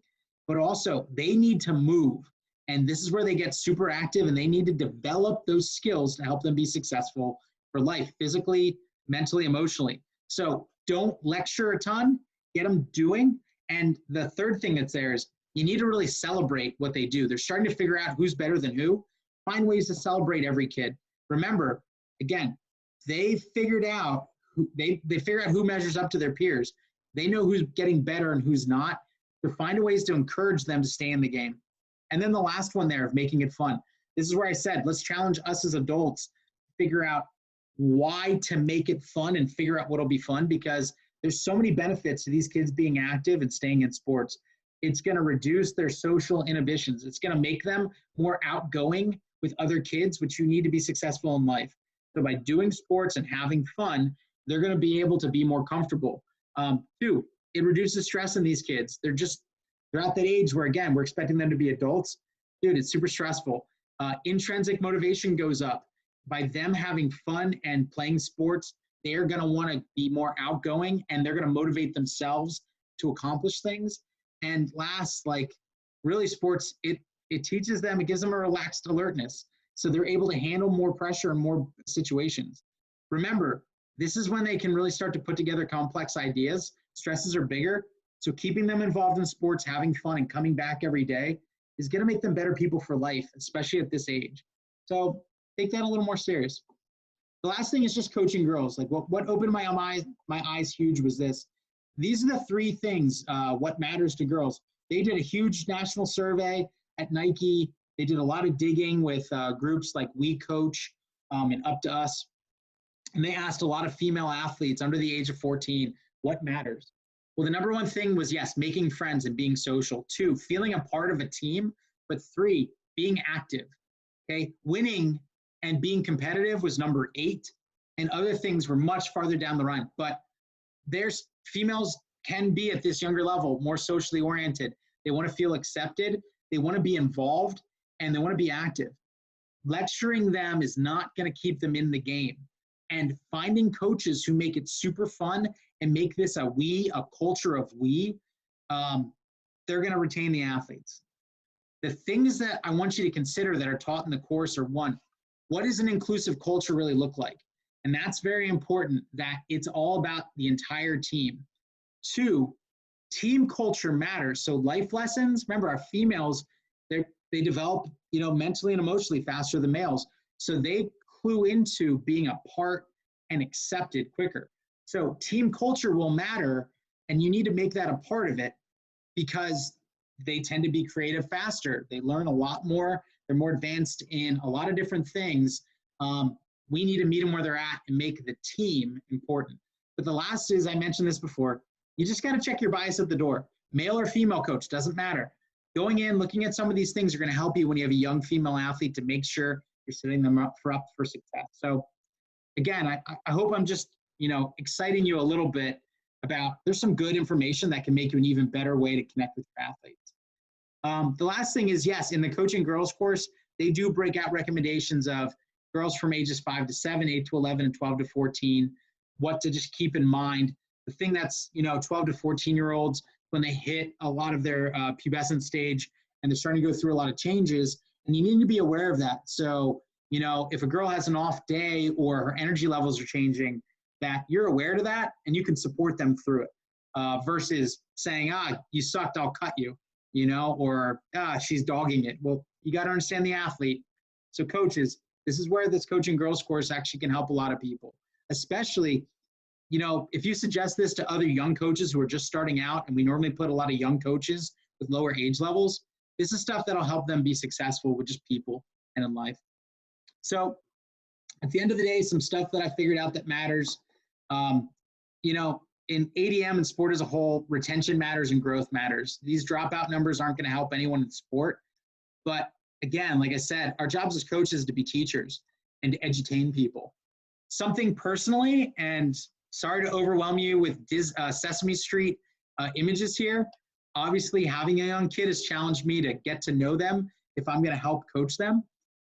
but also they need to move. And this is where they get super active and they need to develop those skills to help them be successful for life, physically, mentally, emotionally. So don't lecture a ton, get them doing. And the third thing that's there is you need to really celebrate what they do. They're starting to figure out who's better than who. Find ways to celebrate every kid. Remember, again, they figured out they figure out who measures up to their peers. They know who's getting better and who's not. So find ways to encourage them to stay in the game. And then the last one there of making it fun. This is where I said, let's challenge us as adults to figure out why to make it fun and figure out what'll be fun, because there's so many benefits to these kids being active and staying in sports. It's going to reduce their social inhibitions. It's going to make them more outgoing with other kids, which you need to be successful in life. So by doing sports and having fun, they're going to be able to be more comfortable. Two, it reduces stress in these kids. They're at that age where, again, we're expecting them to be adults. Dude, it's super stressful. Intrinsic motivation goes up. By them having fun and playing sports, they're going to want to be more outgoing, and they're going to motivate themselves to accomplish things. And last, like, really, sports, it teaches them, it gives them a relaxed alertness. So they're able to handle more pressure and more situations. Remember, this is when they can really start to put together complex ideas. Stresses are bigger. So keeping them involved in sports, having fun, and coming back every day is going to make them better people for life, especially at this age. So take that a little more serious. The last thing is just coaching girls. Like what opened my eyes huge was this. These are the three things, what matters to girls. They did a huge national survey at Nike. They did a lot of digging with groups like We Coach and Up to Us. And they asked a lot of female athletes under the age of 14, what matters? Well, the number one thing was, yes, making friends and being social. 2, feeling a part of a team. But 3, being active. Okay, winning and being competitive was number 8. And other things were much farther down the line. But females can be at this younger level more socially oriented. They want to feel accepted. They want to be involved, and they want to be active. Lecturing them is not going to keep them in the game. And finding coaches who make it super fun and make this a culture of they're going to retain the athletes. The things that I want you to consider that are taught in the course are: 1, what does an inclusive culture really look like? And that's very important, that it's all about the entire team. 2, team culture matters. So life lessons, remember, our females, they develop, mentally and emotionally faster than males. So they clue into being a part and accepted quicker. So team culture will matter, and you need to make that a part of it, because they tend to be creative faster. They learn a lot more. They're more advanced in a lot of different things. We need to meet them where they're at and make the team important. But the last is, I mentioned this before, you just got to check your bias at the door. Male or female coach, doesn't matter. Going in, looking at some of these things are going to help you when you have a young female athlete to make sure you're setting them up for success. So again, I hope I'm just, exciting you a little bit about, there's some good information that can make you an even better way to connect with your athletes. The last thing is, yes, in the Coaching Girls course, they do break out recommendations of girls from ages 5 to 7, 8 to 11, and 12 to 14, what to just keep in mind. The thing that's, 12 to 14-year-olds, when they hit a lot of their pubescent stage and they're starting to go through a lot of changes, and you need to be aware of that. So, if a girl has an off day or her energy levels are changing, that you're aware of that and you can support them through it, versus saying, you sucked, I'll cut you, or she's dogging it. Well, you got to understand the athlete. So coaches, this is where this Coaching Girls course actually can help a lot of people, especially, if you suggest this to other young coaches who are just starting out, and we normally put a lot of young coaches with lower age levels, this is stuff that'll help them be successful with just people and in life. So at the end of the day, some stuff that I figured out that matters, in ADM and sport as a whole, retention matters and growth matters. These dropout numbers aren't going to help anyone in sport. But again, like I said, our jobs as coaches is to be teachers and to edutain people. Something personally, and sorry to overwhelm you with Sesame Street images here. Obviously, having a young kid has challenged me to get to know them if I'm going to help coach them.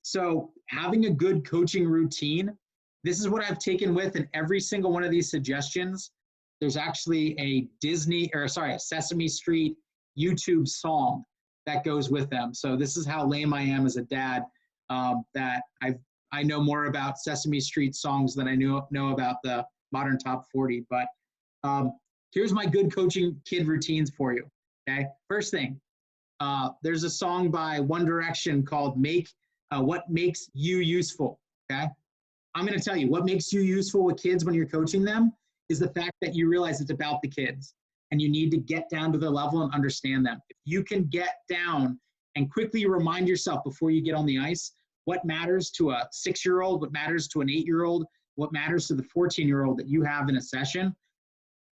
So having a good coaching routine, this is what I've taken with in every single one of these suggestions. There's actually a Sesame Street YouTube song that goes with them. So this is how lame I am as a dad, that I know more about Sesame Street songs than I know about the modern top 40. But here's my good coaching kid routines for you. Okay. First thing, there's a song by One Direction called What Makes You Useful. Okay. I'm going to tell you, what makes you useful with kids when you're coaching them is the fact that you realize it's about the kids and you need to get down to their level and understand them. If you can get down and quickly remind yourself before you get on the ice what matters to a 6-year-old, what matters to an 8-year-old, what matters to the 14-year-old that you have in a session,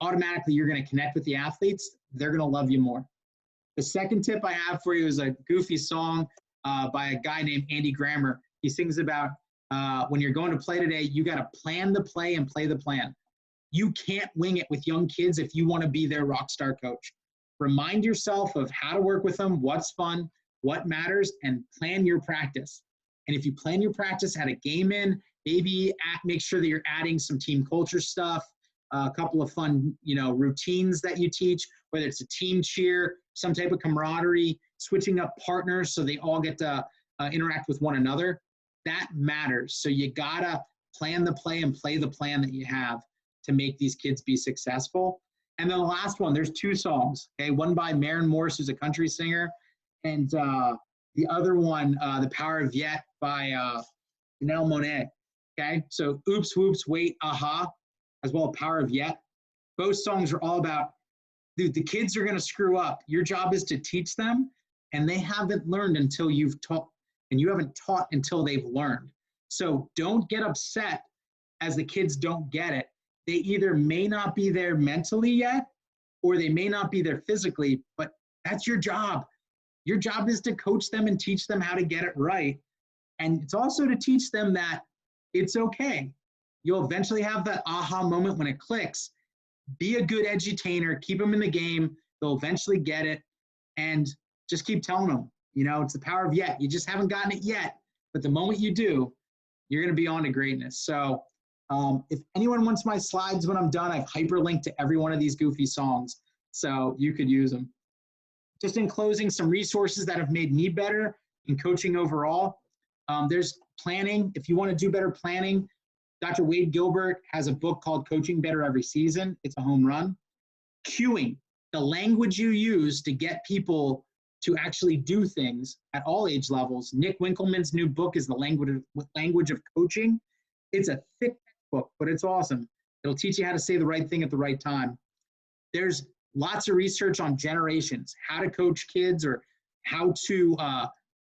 automatically you're going to connect with the athletes. They're going to love you more. The second tip I have for you is a goofy song by a guy named Andy Grammer. He sings about when you're going to play today, you got to plan the play and play the plan. You can't wing it with young kids if you want to be their rock star coach. Remind yourself of how to work with them, what's fun, what matters, and plan your practice. And if you plan your practice, add a game in, maybe make sure that you're adding some team culture stuff, a couple of fun, routines that you teach, whether it's a team cheer, some type of camaraderie, switching up partners so they all get to interact with one another. That matters. So you gotta plan the play and play the plan that you have to make these kids be successful. And then the last one, there's 2 songs, okay? One by Maren Morris, who's a country singer, and the other one, The Power of Yet by Janelle Monáe, okay? So Oops, Whoops, Wait, Aha, as well as Power of Yet. Both songs are all about, dude, the kids are gonna screw up. Your job is to teach them, and they haven't learned until you've taught, and you haven't taught until they've learned. So don't get upset as the kids don't get it. They either may not be there mentally yet, or they may not be there physically, but that's your job. Your job is to coach them and teach them how to get it right. And it's also to teach them that it's okay. You'll eventually have that aha moment when it clicks. Be a good edutainer, keep them in the game. They'll eventually get it. And just keep telling them, it's the power of yet. You just haven't gotten it yet. But the moment you do, you're going to be on to greatness. So if anyone wants my slides when I'm done, I've hyperlinked to every one of these goofy songs, so you could use them. Just in closing, some resources that have made me better in coaching overall. There's planning. If you want to do better planning, Dr. Wade Gilbert has a book called Coaching Better Every Season. It's a home run. Cueing, the language you use to get people to actually do things at all age levels. Nick Winkelman's new book is The Language of Coaching. It's a thick book, but it's awesome. It'll teach you how to say the right thing at the right time. There's lots of research on generations, how to coach kids or how to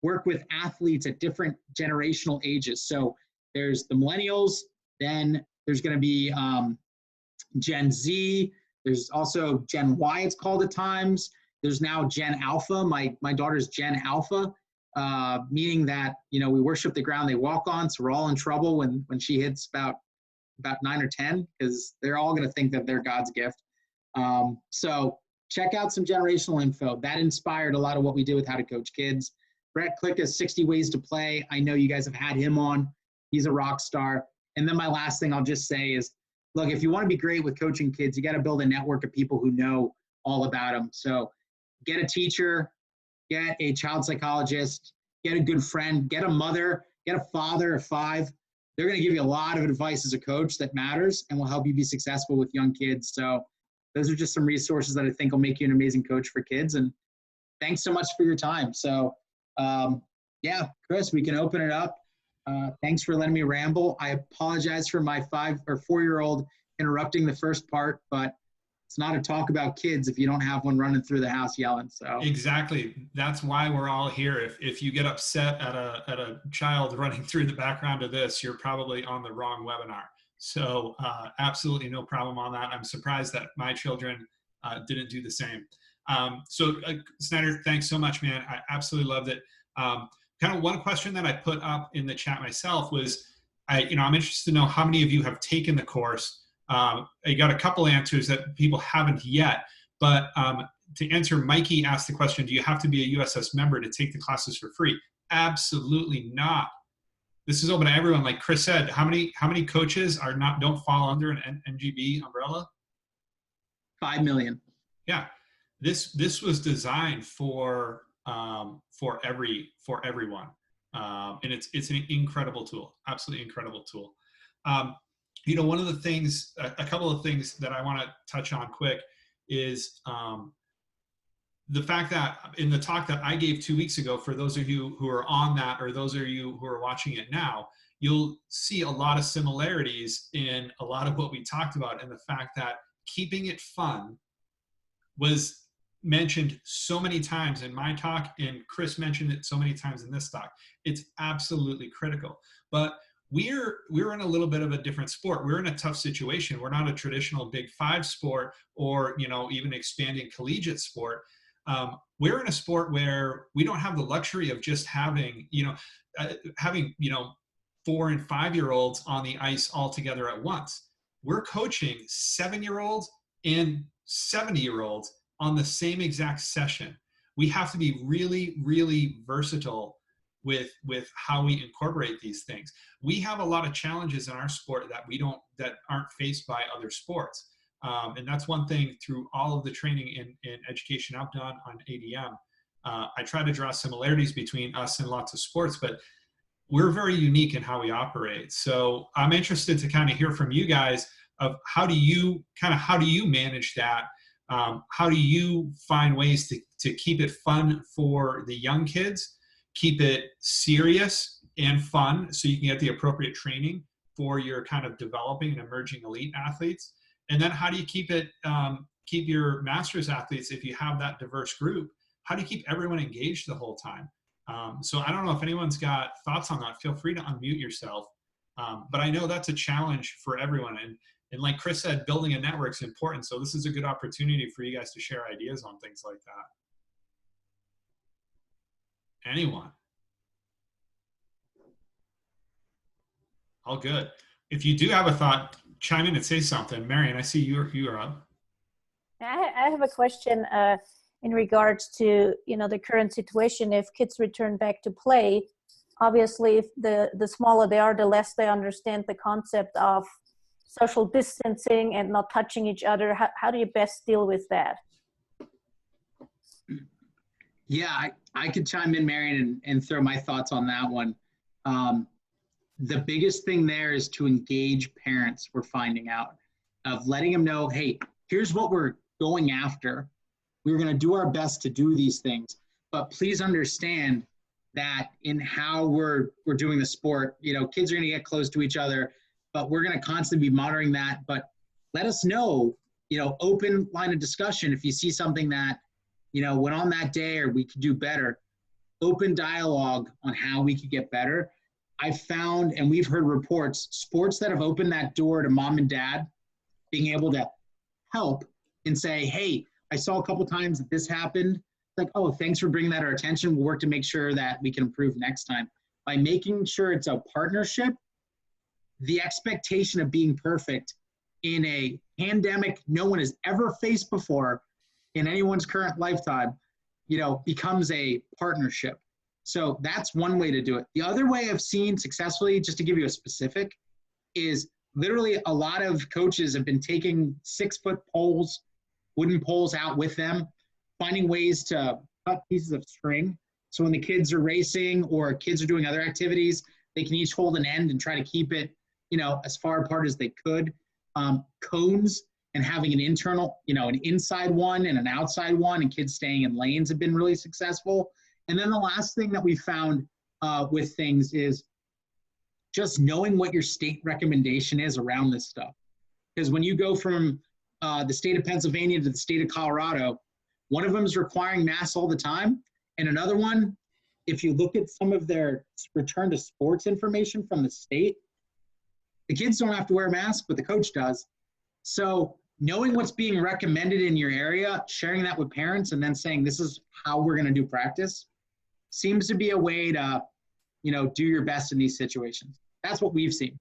work with athletes at different generational ages. So there's the millennials, then there's going to be Gen Z. There's also Gen Y, it's called at times. There's now Gen Alpha. My daughter's Gen Alpha, meaning that, we worship the ground they walk on. So we're all in trouble when she hits about 9 or 10, because they're all going to think that they're God's gift. So check out some generational info. That inspired a lot of what we do with How to Coach Kids. Brett Klicka's 60 Ways to Play. I know you guys have had him on. He's a rock star. And then my last thing I'll just say is, look, if you want to be great with coaching kids, you got to build a network of people who know all about them. So get a teacher, get a child psychologist, get a good friend, get a mother, get a father of 5. They're going to give you a lot of advice as a coach that matters and will help you be successful with young kids. So those are just some resources that I think will make you an amazing coach for kids. And thanks so much for your time. So yeah, Chris, we can open it up. Thanks for letting me ramble. I apologize for my 5 or 4-year-old interrupting the first part, but it's not a talk about kids if you don't have one running through the house yelling. So exactly, that's why we're all here. If you get upset at a child running through the background of this, you're probably on the wrong webinar. So absolutely no problem on that. I'm surprised that my children didn't do the same. So Snyder, thanks so much, man. I absolutely loved it. Kind of one question that I put up in the chat myself was, I'm interested to know how many of you have taken the course. I got a couple answers that people haven't yet, but to answer, Mikey asked the question, do you have to be a USS member to take the classes for free? Absolutely not. This is open to everyone. Like Chris said, how many coaches don't fall under an NGB umbrella? 5 million. Yeah, this was designed for everyone, and it's an incredible tool, absolutely incredible tool. One of the things, a couple of things that I want to touch on quick is the fact that in the talk that I gave 2 weeks ago, for those of you who are on that, or those of you who are watching it now, you'll see a lot of similarities in a lot of what we talked about, and the fact that keeping it fun was mentioned so many times in my talk, and Chris mentioned it so many times in this talk. It's absolutely critical. But we're in a little bit of a different sport. We're in a tough situation. We're not a traditional Big 5 sport, or even expanding collegiate sport. We're in a sport where we don't have the luxury of just having 4 and 5-year-olds on the ice all together at once. we're coaching 7-year-olds and 70-year-olds on the same exact session. We have to be really, really versatile with how we incorporate these things. We have a lot of challenges in our sport that aren't faced by other sports. And that's one thing through all of the training in education I've done on ADM. I try to draw similarities between us and lots of sports, but we're very unique in how we operate. So I'm interested to kind of hear from you guys of how do you manage that? How do you find ways to keep it fun for the young kids, keep it serious and fun so you can get the appropriate training for your kind of developing and emerging elite athletes? And then how do you keep your masters athletes, if you have that diverse group, how do you keep everyone engaged the whole time? So I don't know if anyone's got thoughts on that. Feel free to unmute yourself. But I know that's a challenge for everyone. And like Chris said, building a network is important. So this is a good opportunity for you guys to share ideas on things like that. Anyone? All good. If you do have a thought, chime in and say something. Marion, I see you're up. I have a question in regards to, the current situation. If kids return back to play, obviously if the smaller they are, the less they understand the concept of social distancing and not touching each other. How do you best deal with that? Yeah, I could chime in, Marion, and throw my thoughts on that one. The biggest thing there is to engage parents, we're finding out, of letting them know, hey, here's what we're going after. We're going to do our best to do these things, but please understand that in how we're doing the sport, kids are going to get close to each other, but we're going to constantly be monitoring that. But let us know, open line of discussion. If you see something that, went on that day or we could do better, open dialogue on how we could get better. I found, and we've heard reports, sports that have opened that door to mom and dad being able to help and say, hey, I saw a couple times that this happened. Like, oh, thanks for bringing that to our attention. We'll work to make sure that we can improve next time. By making sure it's a partnership, the expectation of being perfect in a pandemic no one has ever faced before in anyone's current lifetime, becomes a partnership. So that's one way to do it. The other way I've seen successfully, just to give you a specific, is literally a lot of coaches have been taking 6-foot poles, wooden poles out with them, finding ways to cut pieces of string. So when the kids are racing or kids are doing other activities, they can each hold an end and try to keep it, as far apart as they could. Cones and having an internal, an inside one and an outside one, and kids staying in lanes have been really successful. And then the last thing that we found with things is just knowing what your state recommendation is around this stuff. Because when you go from the state of Pennsylvania to the state of Colorado, one of them is requiring masks all the time. And another one, if you look at some of their return to sports information from the state, the kids don't have to wear a mask, but the coach does. So knowing what's being recommended in your area, sharing that with parents, and then saying this is how we're going to do practice seems to be a way to, do your best in these situations. That's what we've seen.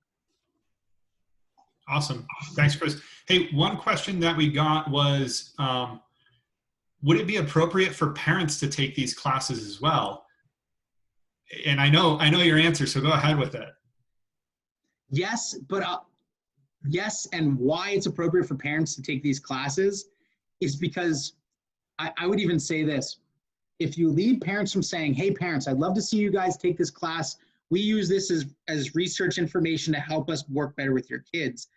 Awesome. Thanks, Chris. Hey, one question that we got was, would it be appropriate for parents to take these classes as well? And I know your answer, so go ahead with it. Yes, but yes, and why it's appropriate for parents to take these classes is because I would even say this. If you lead parents from saying, hey, parents, I'd love to see you guys take this class. We use this as research information to help us work better with your kids.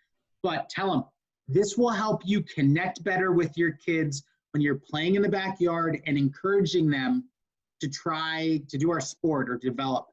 But tell them, this will help you connect better with your kids when you're playing in the backyard and encouraging them to try to do our sport or develop.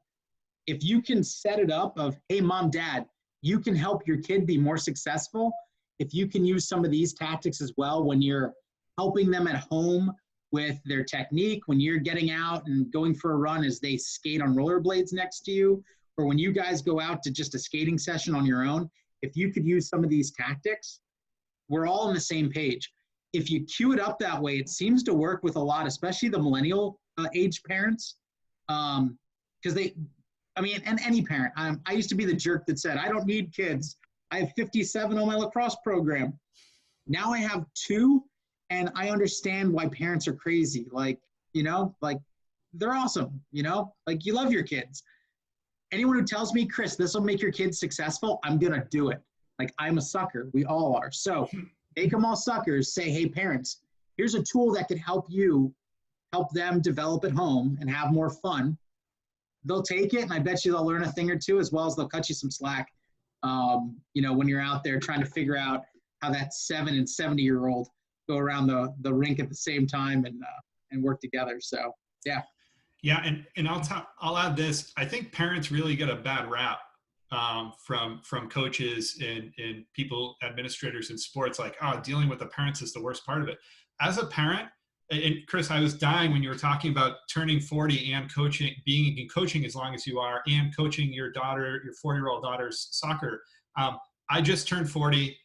If you can set it up of, hey, mom, dad, you can help your kid be more successful. If you can use some of these tactics as well when you're helping them at home with their technique, when you're getting out and going for a run as they skate on rollerblades next to you, or when you guys go out to just a skating session on your own, if you could use some of these tactics, we're all on the same page. If you cue it up that way, it seems to work with a lot, especially the millennial age parents. Because and any parent, I used to be the jerk that said, I don't need kids. I have 57 on my lacrosse program. Now I have 2, and I understand why parents are crazy. Like, like they're awesome, like you love your kids. Anyone who tells me, Chris, this will make your kids successful, I'm going to do it. Like, I'm a sucker. We all are. So make them all suckers. Say, hey, parents, here's a tool that could help them develop at home and have more fun. They'll take it, and I bet you they'll learn a thing or two, as well as they'll cut you some slack, when you're out there trying to figure out how that 7 and 70-year-old go around the rink at the same time and work together. So, yeah. Yeah, and I'll add this. I think parents really get a bad rap from coaches and people, administrators in sports, like, oh, dealing with the parents is the worst part of it. As a parent, and Chris, I was dying when you were talking about turning 40 and coaching, being in coaching as long as you are, and coaching your 40-year-old daughter's soccer. I just turned 40.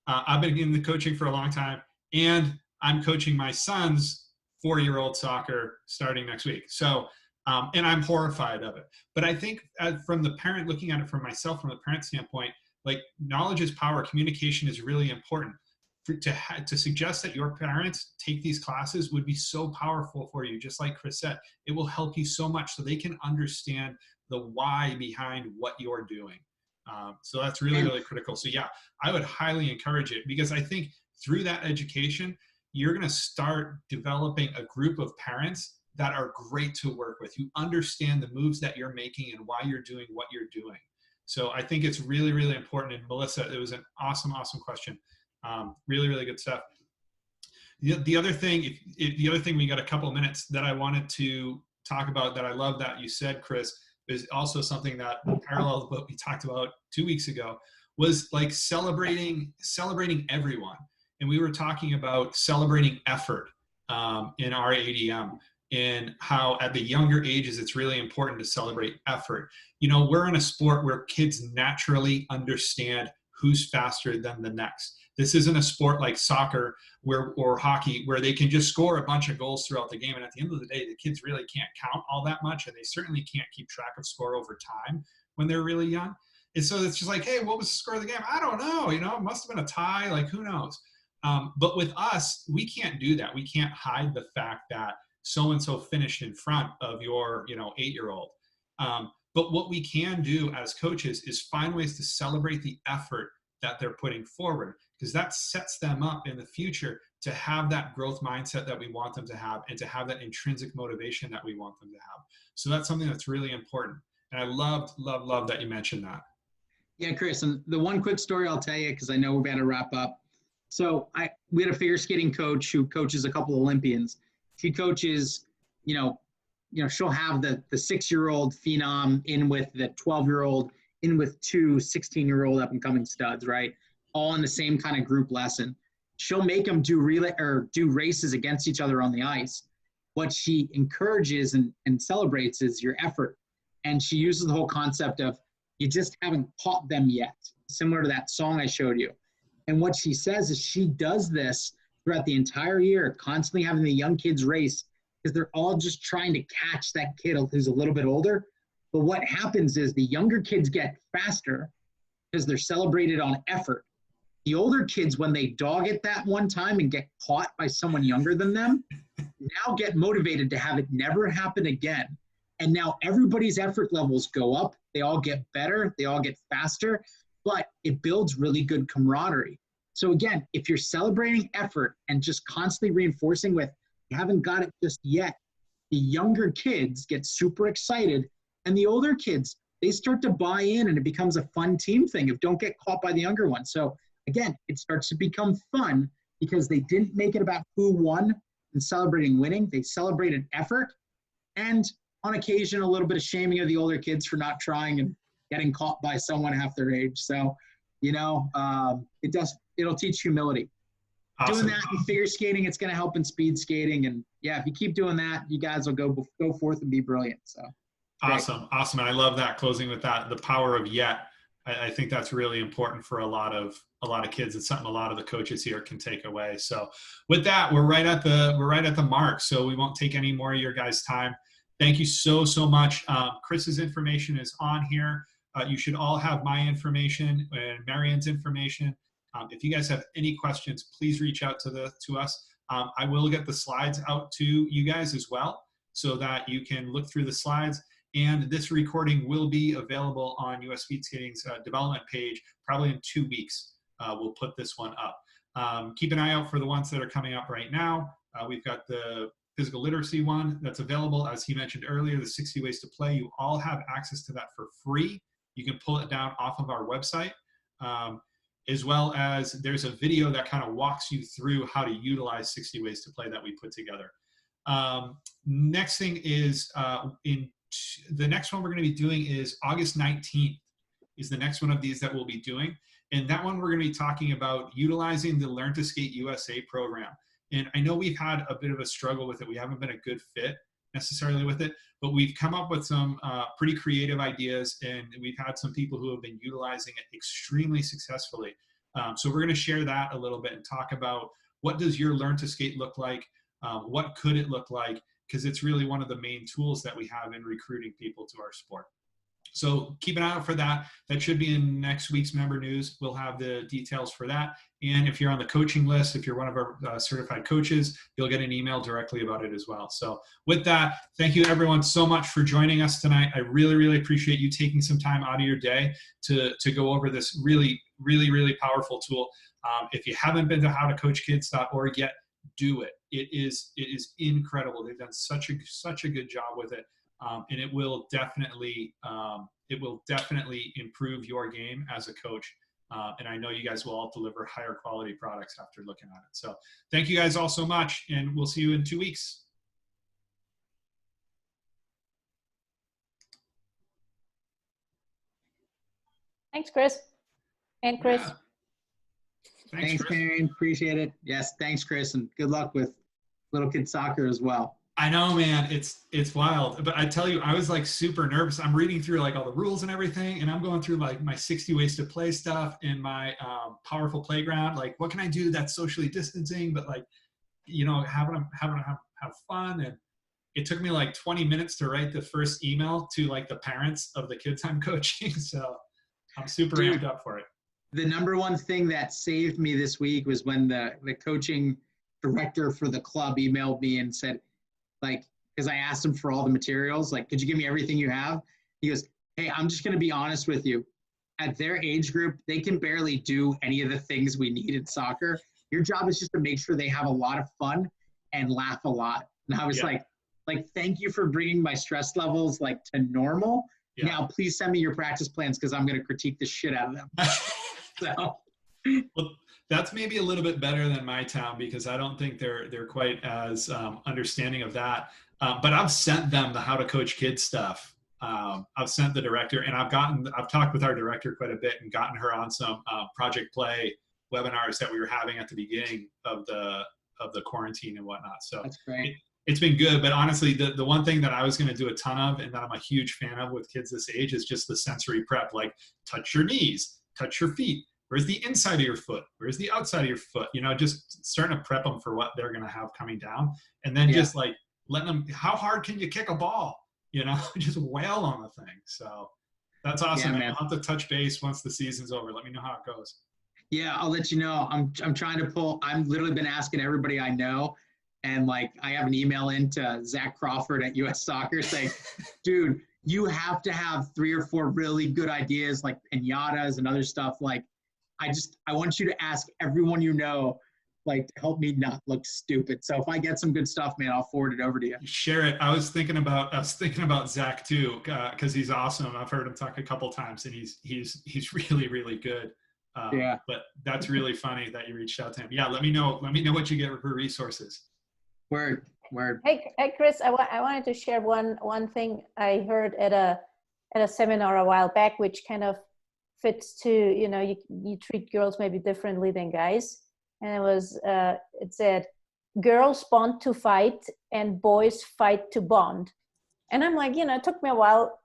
I've been in the coaching for a long time, and I'm coaching my son's 4-year-old soccer starting next week. So, and I'm horrified of it. But I think from the parent, looking at it from myself, from the parent standpoint, like, knowledge is power. Communication is really important. To suggest that your parents take these classes would be so powerful for you. Just like Chris said, it will help you so much so they can understand the why behind what you're doing. So that's really, really critical. So yeah, I would highly encourage it, because I think through that education, you're going to start developing a group of parents that are great to work with. You understand the moves that you're making and why you're doing what you're doing. So I think it's really, really important. And Melissa, it was an awesome, awesome question. Really, really good stuff. The other thing, we got a couple of minutes that I wanted to talk about that I love that you said, Chris, is also something that parallels what we talked about 2 weeks ago, was like celebrating everyone. And we were talking about celebrating effort in our ADM, and how at the younger ages, it's really important to celebrate effort. We're in a sport where kids naturally understand who's faster than the next. This isn't a sport like soccer or hockey where they can just score a bunch of goals throughout the game. And at the end of the day, the kids really can't count all that much, and they certainly can't keep track of score over time when they're really young. And so it's just like, hey, what was the score of the game? I don't know. It must have been a tie. Like, who knows? But with us, we can't do that. We can't hide the fact that so-and-so finished in front of your, 8-year-old. But what we can do as coaches is find ways to celebrate the effort that they're putting forward, because that sets them up in the future to have that growth mindset that we want them to have, and to have that intrinsic motivation that we want them to have. So that's something that's really important. And I love that you mentioned that. Yeah, Chris, and the one quick story I'll tell you, because I know we're about to wrap up. So we had a figure skating coach who coaches a couple of Olympians. She coaches, she'll have the 6-year-old phenom in with the 12-year-old, in with 2 16-year-old up and coming studs, right? All in the same kind of group lesson. She'll make them do races against each other on the ice. What she encourages and celebrates is your effort. And she uses the whole concept of, you just haven't caught them yet, similar to that song I showed you. And what she says is she does this throughout the entire year, constantly having the young kids race, because they're all just trying to catch that kid who's a little bit older. But what happens is the younger kids get faster because they're celebrated on effort. The older kids, when they dog it that one time and get caught by someone younger than them, now get motivated to have it never happen again. And now everybody's effort levels go up. They all get better. They all get faster. But it builds really good camaraderie. So again, if you're celebrating effort and just constantly reinforcing with, you haven't got it just yet, the younger kids get super excited. And the older kids, they start to buy in, and it becomes a fun team thing if don't get caught by the younger ones. So again, it starts to become fun because they didn't make it about who won and celebrating winning. They celebrated effort, and on occasion, a little bit of shaming of the older kids for not trying and getting caught by someone half their age. So, it'll teach humility. Awesome. Doing that in figure skating, it's going to help in speed skating. And yeah, if you keep doing that, you guys will go forth and be brilliant. So awesome. And I love that, closing with that, the power of yet. I think that's really important for a lot of kids. It's something a lot of the coaches here can take away. So with that, we're right at the mark. So we won't take any more of your guys' time. Thank you so much. Chris's information is on here. You should all have my information and Marianne's information. If you guys have any questions, please reach out to us. I will get the slides out to you guys as well so that you can look through the slides. And this recording will be available on US Speed Skating's development page probably in 2 weeks. We'll put this one up. Keep an eye out for the ones that are coming up right now. We've got the physical literacy one that's available. As he mentioned earlier, the 60 ways to play. You all have access to that for free. You can pull it down off of our website. As well as there's a video that kind of walks you through how to utilize 60 ways to play that we put together. Next thing is the next one we're going to be doing is August 19th is the next one of these that we'll be doing. And that one we're going to be talking about utilizing the Learn to Skate USA program. And I know we've had a bit of a struggle with it. We haven't been a good fit necessarily with it, but we've come up with some pretty creative ideas, and we've had some people who have been utilizing it extremely successfully. So we're going to share that a little bit and talk about what does your Learn to Skate look like? What could it look like? Because it's really one of the main tools that we have in recruiting people to our sport. So keep an eye out for that. That should be in next week's member news. We'll have the details for that. And if you're on the coaching list, if you're one of our certified coaches, you'll get an email directly about it as well. So with that, thank you everyone so much for joining us tonight. I really, really appreciate you taking some time out of your day to go over this really, really, really powerful tool. If you haven't been to howtocoachkids.org yet, do it. It is incredible. They've done such a good job with it. And it will definitely improve your game as a coach. And I know you guys will all deliver higher quality products after looking at it. So thank you guys all so much, and we'll see you in 2 weeks. Thanks, Chris. And Chris. Yeah. Thanks, Chris. Marion. Appreciate it. Yes, thanks, Chris, and good luck with little kid soccer as well. I know, man, it's wild. But I tell you, I was like super nervous. I'm reading through like all the rules and everything, and I'm going through like my 60 ways to play stuff and my powerful playground. Like, what can I do that's socially distancing, but like, you know, have fun. And it took me like 20 minutes to write the first email to like the parents of the kids I'm coaching. So I'm super amped up for it. The number one thing that saved me this week was when the coaching director for the club emailed me and said, like, because I asked him for all the materials, like, could you give me everything you have? He goes, hey, I'm just going to be honest with you. At their age group, they can barely do any of the things we need in soccer. Your job is just to make sure they have a lot of fun and laugh a lot. And I was like, thank you for bringing my stress levels like to normal. Yeah. Now, please send me your practice plans because I'm going to critique the shit out of them. So. Well, that's maybe a little bit better than my town because I don't think they're quite as understanding of that. But I've sent them the How to Coach Kids stuff. I've sent the director, and I've talked with our director quite a bit and gotten her on some Project Play webinars that we were having at the beginning of the quarantine and whatnot. So that's great. It's been good, but honestly, the one thing that I was going to do a ton of and that I'm a huge fan of with kids this age is just the sensory prep, like touch your knees, touch your feet. Where's the inside of your foot? Where's the outside of your foot? You know, just starting to prep them for what they're going to have coming down. And then just like letting them, how hard can you kick a ball? You know, just wail on the thing. So that's awesome, man. I'll have to touch base once the season's over. Let me know how it goes. Yeah, I'll let you know. I'm trying to pull, I've literally been asking everybody I know. And like, I have an email into Zach Crawford at US Soccer saying, dude, you have to have 3 or 4 really good ideas like piñatas and other stuff. Like, I want you to ask everyone you know, like, to help me not look stupid. So if I get some good stuff, man, I'll forward it over to you. Share it. I was thinking about Zach too, because he's awesome. I've heard him talk a couple times, and he's really, really good. But that's really funny that you reached out to him. Yeah, let me know what you get for resources. Word. Hey, Chris, I wanted to share one thing I heard at a seminar a while back, which kind of fits to, you know, you treat girls maybe differently than guys. And it said, girls bond to fight and boys fight to bond. And I'm like, you know, it took me a while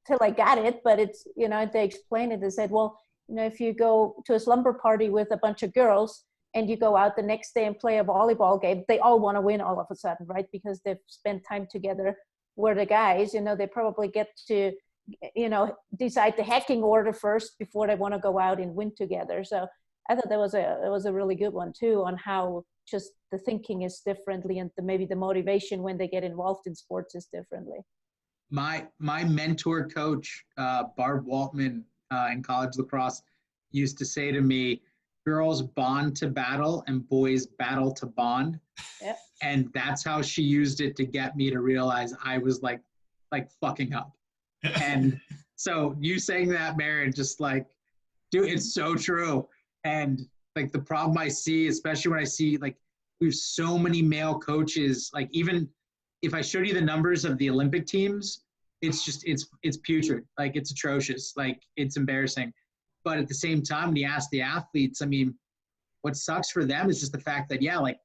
till I got it, but it's, you know, they explained it. They said, well, you know, if you go to a slumber party with a bunch of girls and you go out the next day and play a volleyball game, they all want to win all of a sudden, right? Because they've spent time together. Where the guys, you know, they probably get to decide the hacking order first before they want to go out and win together. So I thought that was a really good one too, on how just the thinking is differently, and maybe the motivation when they get involved in sports is differently. My mentor coach, Barb Waltman, in college lacrosse, used to say to me, girls bond to battle and boys battle to bond. Yep. And that's how she used it to get me to realize I was like fucking up. And so you saying that, Marion, just like, dude, it's so true. And like the problem I see, especially when I see like we have so many male coaches, like even if I showed you the numbers of the Olympic teams, it's just, it's putrid. Like it's atrocious. Like it's embarrassing. But at the same time, when you ask the athletes, I mean, what sucks for them is just the fact that, yeah, like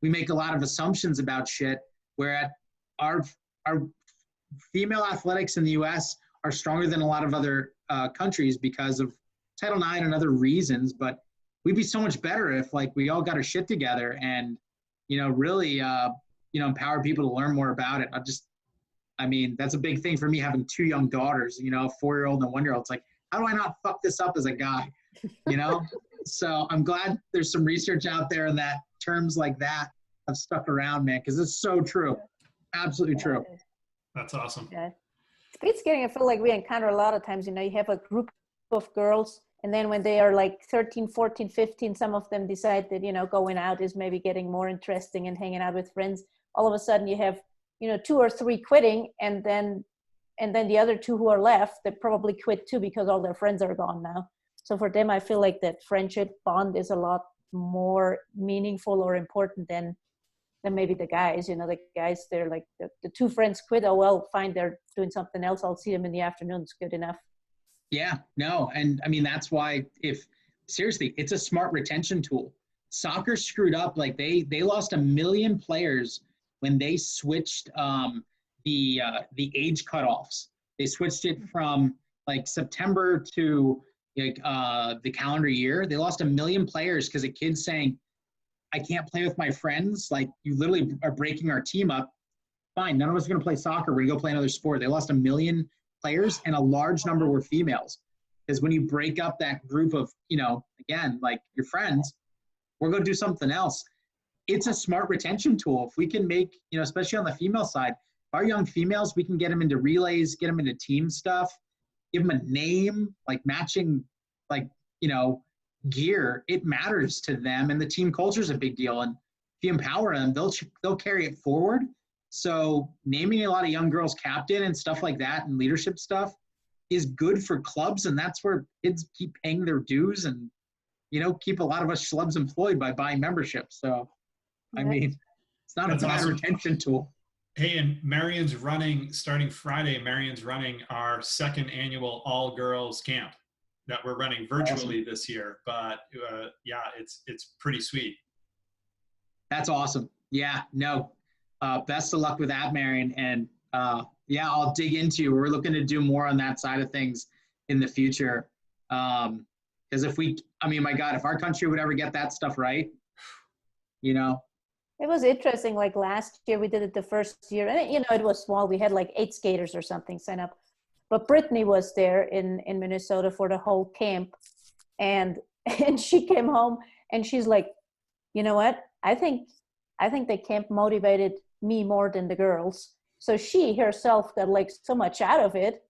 we make a lot of assumptions about shit, where our female athletics in the U.S. are stronger than a lot of other countries because of Title IX and other reasons. But we'd be so much better if like we all got our shit together and, really, empower people to learn more about it. That's a big thing for me, having two young daughters, a 4-year-old and a 1-year-old. It's like, how do I not fuck this up as a guy? So I'm glad there's some research out there and that terms like that have stuck around, man, because it's so true. Absolutely true. That's awesome. Yeah. Speed skating, I feel like we encounter a lot of times, you have a group of girls, and then when they are like 13, 14, 15, some of them decide that, going out is maybe getting more interesting and hanging out with friends. All of a sudden you have, 2 or 3 quitting, and then the other 2 who are left, they probably quit too because all their friends are gone now. So for them, I feel like that friendship bond is a lot more meaningful or important than maybe the guys. The guys, they're like the 2 friends quit. Oh, well, fine, they're doing something else. I'll see them in the afternoon. It's good enough. Yeah, no. And I mean, that's why seriously, it's a smart retention tool. Soccer screwed up. Like they lost 1 million players when they switched the age cutoffs. They switched it from like September to the calendar year. They lost 1 million players because a kid's saying, I can't play with my friends. Like, you literally are breaking our team up. Fine, none of us are going to play soccer. We're going to go play another sport. They lost 1 million players, and a large number were females. Because when you break up that group of, again, like your friends, we're going to do something else. It's a smart retention tool. If we can make, especially on the female side, our young females, we can get them into relays, get them into team stuff, give them a name, like matching, like, gear. It matters to them, and the team culture is a big deal. And if you empower them, they'll carry it forward. So naming a lot of young girls captain and stuff like that and leadership stuff is good for clubs, and that's where kids keep paying their dues and, keep a lot of us schlubs employed by buying memberships. So, I mean, it's not a bad retention tool. Hey, and Marion's starting Friday, Marion's running our 2nd annual all-girls camp that we're running virtually this year. But yeah, it's pretty sweet. That's awesome. Yeah, no, best of luck with that, Marion. And yeah, I'll dig into, we're looking to do more on that side of things in the future. Because my God, if our country would ever get that stuff right, It was interesting. Like last year, we did it the first year, and it was small. We had like 8 skaters or something sign up, but Brittany was there in Minnesota for the whole camp, and she came home and she's like, you know what? I think the camp motivated me more than the girls. So she herself got like so much out of it,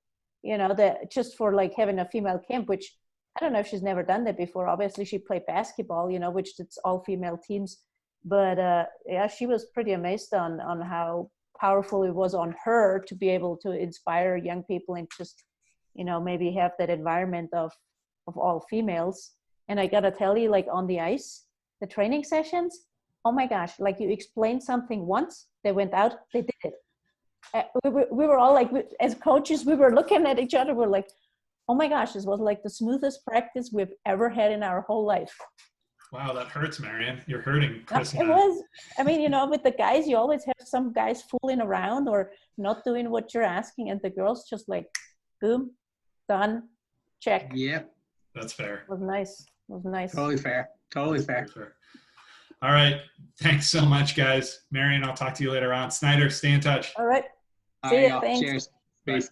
that just for like having a female camp, which I don't know if she's never done that before. Obviously, she played basketball, which it's all female teams. But yeah, she was pretty amazed on how powerful it was on her to be able to inspire young people and just, maybe have that environment of all females. And I gotta tell you, like on the ice, the training sessions, oh my gosh, like you explained something once, they went out, they did it. We were all like, as coaches, we were looking at each other, we're like, oh my gosh, this was like the smoothest practice we've ever had in our whole life. Wow, that hurts, Marion. You're hurting Chris. It was. I mean, with the guys, you always have some guys fooling around or not doing what you're asking, and the girls just like, boom, done, check. Yep. That's fair. It was nice. Totally fair. All right. Thanks so much, guys. Marion, I'll talk to you later on. Snyder, stay in touch. All right. See ya. Thanks. Cheers. Peace.